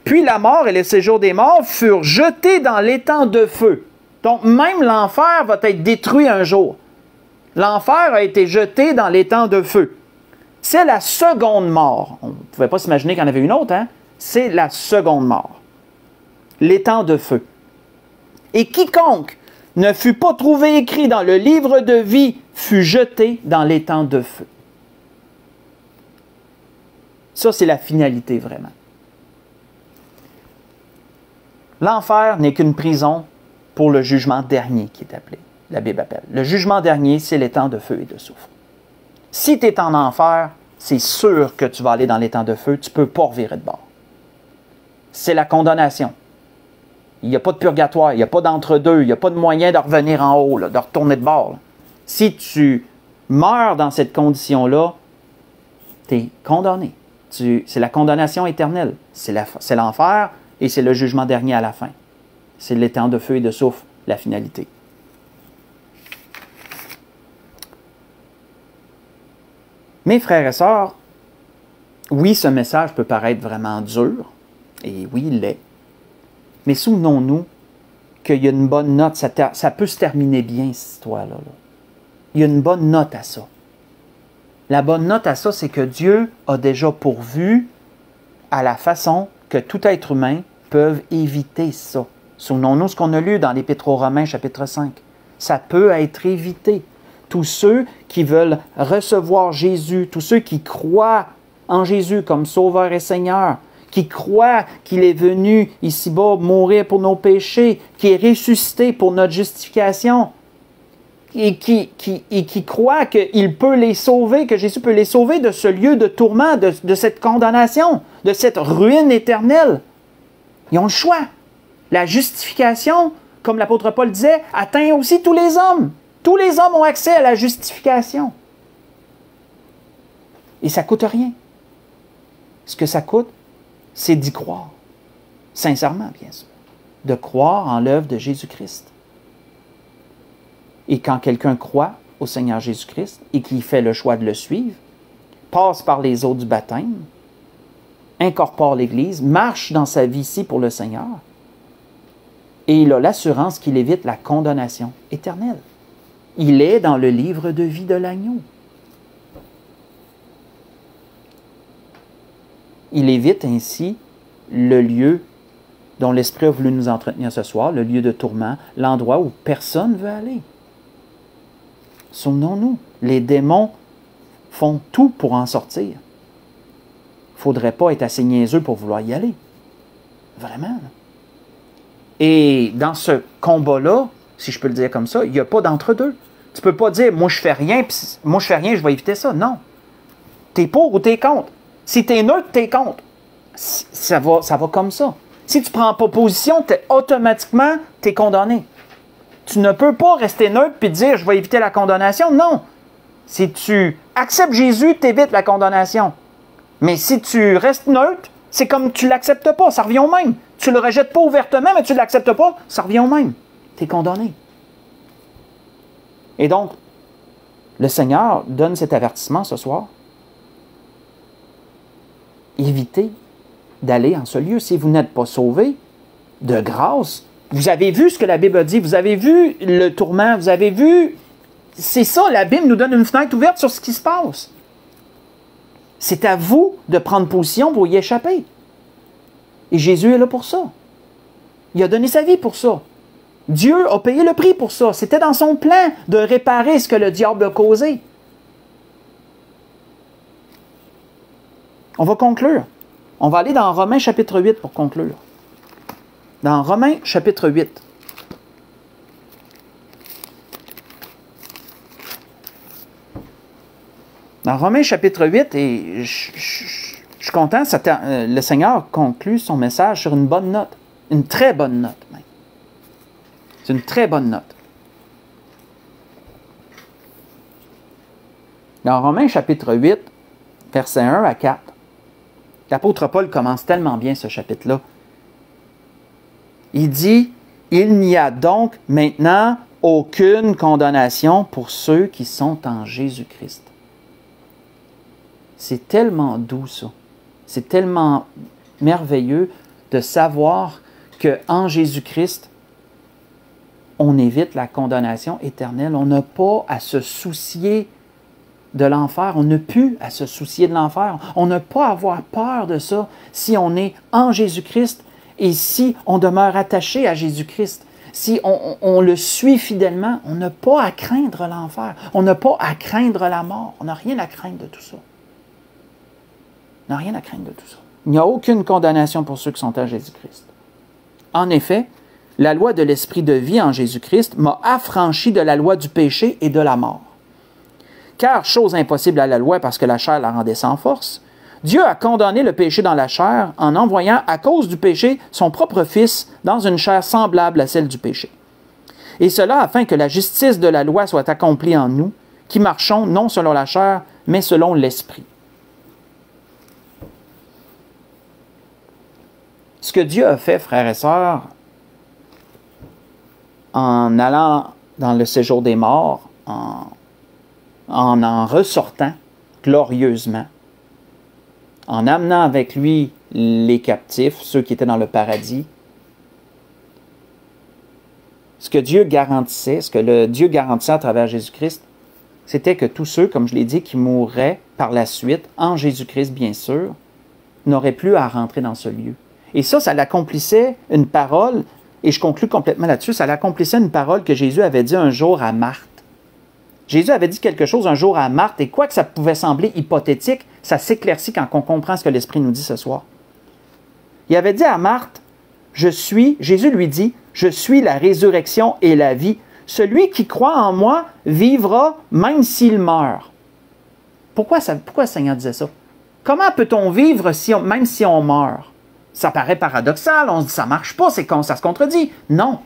Puis la mort et le séjour des morts furent jetés dans l'étang de feu. Donc même l'enfer va être détruit un jour. L'enfer a été jeté dans l'étang de feu. C'est la seconde mort. On ne pouvait pas s'imaginer qu'il y en avait une autre, hein? C'est la seconde mort. L'étang de feu. Et quiconque ne fut pas trouvé écrit dans le livre de vie fut jeté dans l'étang de feu. Ça, c'est la finalité vraiment. L'enfer n'est qu'une prison pour le jugement dernier qui est appelé, la Bible appelle. Le jugement dernier, c'est l'étang de feu et de soufre. Si tu es en enfer, c'est sûr que tu vas aller dans l'étang de feu, tu ne peux pas revirer de bord. C'est la condamnation. Il n'y a pas de purgatoire, il n'y a pas d'entre-deux, il n'y a pas de moyen de revenir en haut, là, de retourner de bord. Là. Si tu meurs dans cette condition-là, tu es condamné. C'est la condamnation éternelle. C'est l'enfer et c'est le jugement dernier à la fin. C'est l'étang de feu et de soufre, la finalité. Mes frères et sœurs, oui, ce message peut paraître vraiment dur, et oui, il l'est. Mais souvenons-nous qu'il y a une bonne note, ça peut se terminer bien, cette histoire-là. Là. Il y a une bonne note à ça. La bonne note à ça, c'est que Dieu a déjà pourvu à la façon que tout être humain peut éviter ça. Souvenons-nous ce qu'on a lu dans l'Épître aux Romains, chapitre 5. Ça peut être évité. Tous ceux qui veulent recevoir Jésus, tous ceux qui croient en Jésus comme Sauveur et Seigneur, qui croient qu'il est venu ici-bas mourir pour nos péchés, qui est ressuscité pour notre justification, et qui croient qu'il peut les sauver, que Jésus peut les sauver de ce lieu de tourment, de cette condamnation, de cette ruine éternelle. Ils ont le choix. La justification, comme l'apôtre Paul disait, atteint aussi tous les hommes. Tous les hommes ont accès à la justification. Et ça ne coûte rien. Ce que ça coûte, c'est d'y croire. Sincèrement, bien sûr. De croire en l'œuvre de Jésus-Christ. Et quand quelqu'un croit au Seigneur Jésus-Christ et qui fait le choix de le suivre, passe par les eaux du baptême, incorpore l'Église, marche dans sa vie ici pour le Seigneur, et il a l'assurance qu'il évite la condamnation éternelle. Il est dans le livre de vie de l'agneau. Il évite ainsi le lieu dont l'Esprit a voulu nous entretenir ce soir, le lieu de tourment, l'endroit où personne ne veut aller. Souvenons-nous, les démons font tout pour en sortir. Il ne faudrait pas être assez niaiseux pour vouloir y aller. Vraiment. Et dans ce combat-là, si je peux le dire comme ça, il n'y a pas d'entre-deux. Tu ne peux pas dire, moi je fais rien, je vais éviter ça. Non. Tu es pour ou tu es contre. Si tu es neutre, tu es contre. Ça va comme ça. Si tu ne prends pas position, automatiquement, tu es condamné. Tu ne peux pas rester neutre et dire, je vais éviter la condamnation. Non. Si tu acceptes Jésus, tu évites la condamnation. Mais si tu restes neutre, c'est comme tu ne l'acceptes pas, ça revient au même. Tu ne le rejettes pas ouvertement, mais tu ne l'acceptes pas, ça revient au même. Tu es condamné. Et donc, le Seigneur donne cet avertissement ce soir. Évitez d'aller en ce lieu. Si vous n'êtes pas sauvé, de grâce, vous avez vu ce que la Bible dit, vous avez vu le tourment, vous avez vu... C'est ça, la Bible nous donne une fenêtre ouverte sur ce qui se passe. C'est à vous de prendre position pour y échapper. Et Jésus est là pour ça. Il a donné sa vie pour ça. Dieu a payé le prix pour ça. C'était dans son plan de réparer ce que le diable a causé. On va conclure. On va aller dans Romains chapitre 8 pour conclure. Dans Romains chapitre 8. Dans Romains chapitre 8, et je suis content, le Seigneur conclut son message sur une bonne note. Une très bonne note, même. C'est une très bonne note. Dans Romains chapitre 8, versets 1 à 4, l'apôtre Paul commence tellement bien ce chapitre-là. Il dit, « Il n'y a donc maintenant aucune condamnation pour ceux qui sont en Jésus-Christ. » C'est tellement doux, ça. C'est tellement merveilleux de savoir qu'en Jésus-Christ, on évite la condamnation éternelle. On n'a pas à se soucier de l'enfer. On n'a plus à se soucier de l'enfer. On n'a pas à avoir peur de ça si on est en Jésus-Christ et si on demeure attaché à Jésus-Christ. Si on le suit fidèlement, on n'a pas à craindre l'enfer. On n'a pas à craindre la mort. On n'a rien à craindre de tout ça. On n'a rien à craindre de tout ça. Il n'y a aucune condamnation pour ceux qui sont à Jésus-Christ. En effet, la loi de l'esprit de vie en Jésus-Christ m'a affranchi de la loi du péché et de la mort. Car, chose impossible à la loi parce que la chair la rendait sans force, Dieu a condamné le péché dans la chair en envoyant, à cause du péché, son propre Fils dans une chair semblable à celle du péché. Et cela afin que la justice de la loi soit accomplie en nous, qui marchons non selon la chair, mais selon l'esprit. Ce que Dieu a fait, frères et sœurs, en allant dans le séjour des morts, en ressortant glorieusement, en amenant avec lui les captifs, ceux qui étaient dans le paradis, ce que Dieu garantissait, ce que le Dieu garantissait à travers Jésus-Christ, c'était que tous ceux, comme je l'ai dit, qui mourraient par la suite, en Jésus-Christ bien sûr, n'auraient plus à rentrer dans ce lieu. Et ça l'accomplissait une parole, et je conclus complètement là-dessus, ça l'accomplissait une parole que Jésus avait dit un jour à Marthe. Jésus avait dit quelque chose un jour à Marthe, et quoi que ça pouvait sembler hypothétique, ça s'éclaircit quand on comprend ce que l'Esprit nous dit ce soir. Il avait dit à Marthe, Jésus lui dit, « Je suis la résurrection et la vie. Celui qui croit en moi vivra même s'il meurt. » Pourquoi le Seigneur disait ça? Comment peut-on vivre même si on meurt? Ça paraît paradoxal, on se dit ça ne marche pas, ça se contredit. Non.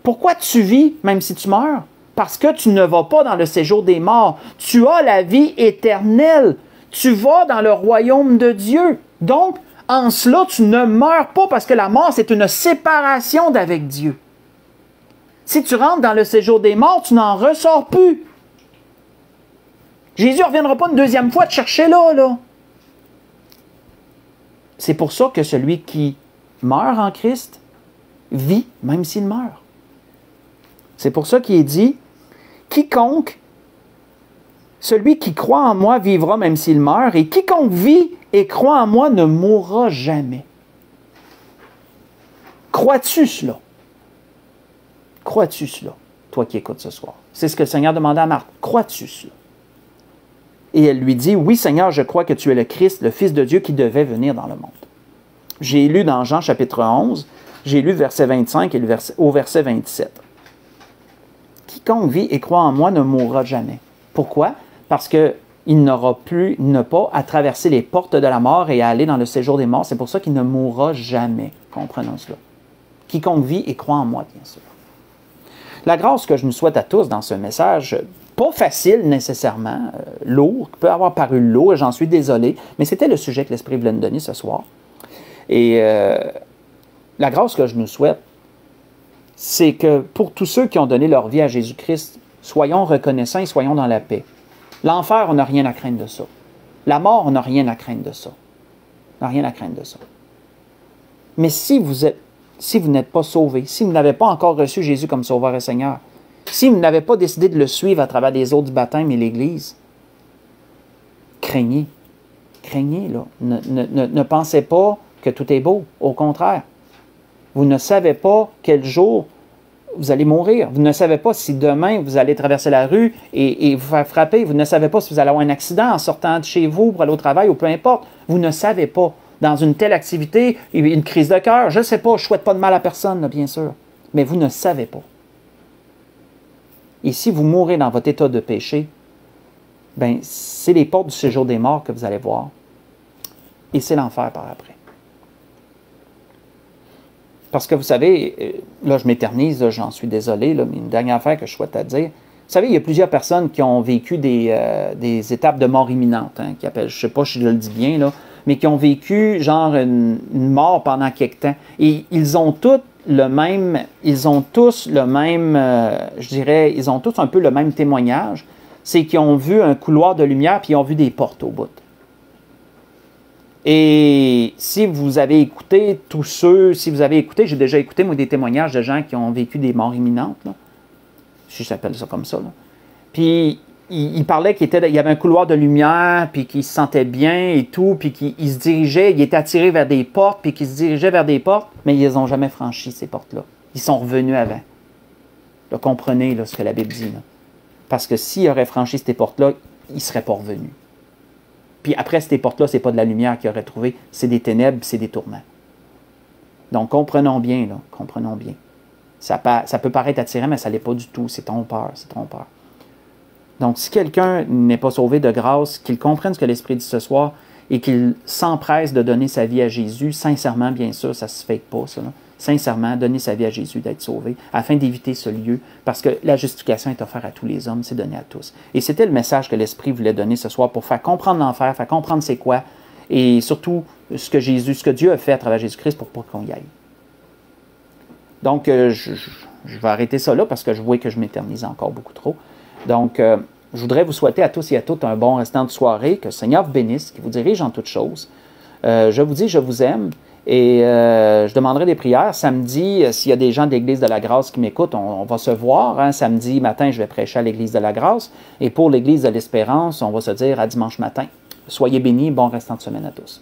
Pourquoi tu vis même si tu meurs? Parce que tu ne vas pas dans le séjour des morts. Tu as la vie éternelle. Tu vas dans le royaume de Dieu. Donc, en cela, tu ne meurs pas parce que la mort, c'est une séparation d'avec Dieu. Si tu rentres dans le séjour des morts, tu n'en ressors plus. Jésus ne reviendra pas une deuxième fois te chercher là. C'est pour ça que celui qui meurt en Christ vit même s'il meurt. C'est pour ça qu'il est dit, quiconque, celui qui croit en moi vivra même s'il meurt, et quiconque vit et croit en moi ne mourra jamais. Crois-tu cela? Crois-tu cela, toi qui écoutes ce soir? C'est ce que le Seigneur demandait à Marthe. Crois-tu cela? Et elle lui dit, oui Seigneur, je crois que tu es le Christ, le Fils de Dieu qui devait venir dans le monde. J'ai lu dans Jean chapitre 11, j'ai lu verset 25 et au verset 27. Quiconque vit et croit en moi ne mourra jamais. Pourquoi? Parce qu'il n'aura pas à traverser les portes de la mort et à aller dans le séjour des morts. C'est pour ça qu'il ne mourra jamais. Comprenons cela. Quiconque vit et croit en moi, bien sûr. La grâce que je nous souhaite à tous dans ce message, pas facile nécessairement, lourd, peut avoir paru lourd, et j'en suis désolé, mais c'était le sujet que l'Esprit voulait nous donner ce soir. Et la grâce que je nous souhaite, c'est que pour tous ceux qui ont donné leur vie à Jésus-Christ, soyons reconnaissants et soyons dans la paix. L'enfer, on n'a rien à craindre de ça. La mort, on n'a rien à craindre de ça. On n'a rien à craindre de ça. Mais si vous n'êtes pas sauvé, si vous n'avez pas encore reçu Jésus comme Sauveur et Seigneur, si vous n'avez pas décidé de le suivre à travers les eaux du baptême et l'Église, craignez. Craignez, là. Ne pensez pas que tout est beau. Au contraire. Vous ne savez pas quel jour vous allez mourir. Vous ne savez pas si demain vous allez traverser la rue et vous faire frapper. Vous ne savez pas si vous allez avoir un accident en sortant de chez vous pour aller au travail ou peu importe. Vous ne savez pas. Dans une telle activité, une crise de cœur, je ne sais pas, je ne souhaite pas de mal à personne, là, bien sûr. Mais vous ne savez pas. Et si vous mourrez dans votre état de péché, ben, c'est les portes du séjour des morts que vous allez voir. Et c'est l'enfer par après. Parce que vous savez, là je m'éternise, j'en suis désolé, là, mais une dernière affaire que je souhaite à dire. Vous savez, il y a plusieurs personnes qui ont vécu des étapes de mort imminente, hein, qui appellent, je ne sais pas si je le dis bien, là, mais qui ont vécu genre une mort pendant quelque temps. Et ils ont tous le même, je dirais, ils ont tous un peu le même témoignage. c'est qu'ils ont vu un couloir de lumière, puis ils ont vu des portes au bout. Et si vous avez écouté j'ai déjà écouté, moi, des témoignages de gens qui ont vécu des morts imminentes, là, si j'appelle ça comme ça, là. Puis, il parlait qu'il y avait un couloir de lumière, puis qu'il se sentait bien et tout, puis qu'il se dirigeait, il était attiré vers des portes, puis qu'il se dirigeait vers des portes, mais ils n'ont jamais franchi ces portes-là. Ils sont revenus avant. Là, comprenez là, ce que la Bible dit. Là. Parce que s'il aurait franchi ces portes-là, il ne serait pas revenu. Puis après, ces portes-là, ce n'est pas de la lumière qu'il aurait trouvé, c'est des ténèbres, c'est des tourments. Donc, comprenons bien, là, comprenons bien. Ça peut paraître attirant, mais ça ne l'est pas du tout. C'est trompeur, c'est trompeur. Donc, si quelqu'un n'est pas sauvé de grâce, qu'il comprenne ce que l'Esprit dit ce soir et qu'il s'empresse de donner sa vie à Jésus, sincèrement, bien sûr, ça ne se fait pas, ça. Là. Sincèrement, donner sa vie à Jésus, d'être sauvé, afin d'éviter ce lieu, parce que la justification est offerte à tous les hommes, c'est donné à tous. Et c'était le message que l'Esprit voulait donner ce soir pour faire comprendre l'enfer, faire comprendre c'est quoi, et surtout ce que Dieu a fait à travers Jésus-Christ pour pas qu'on y aille. Donc, je vais arrêter ça là, parce que je vois que je m'éternise encore beaucoup trop. Donc, je voudrais vous souhaiter à tous et à toutes un bon restant de soirée, que le Seigneur vous bénisse, qu'il vous dirige en toutes choses. Je vous dis, je vous aime, et je demanderai des prières. Samedi, s'il y a des gens de l'Église de la Grâce qui m'écoutent, on va se voir. Hein. Samedi matin, je vais prêcher à l'Église de la Grâce, et pour l'Église de l'Espérance, on va se dire à dimanche matin. Soyez bénis, bon restant de semaine à tous.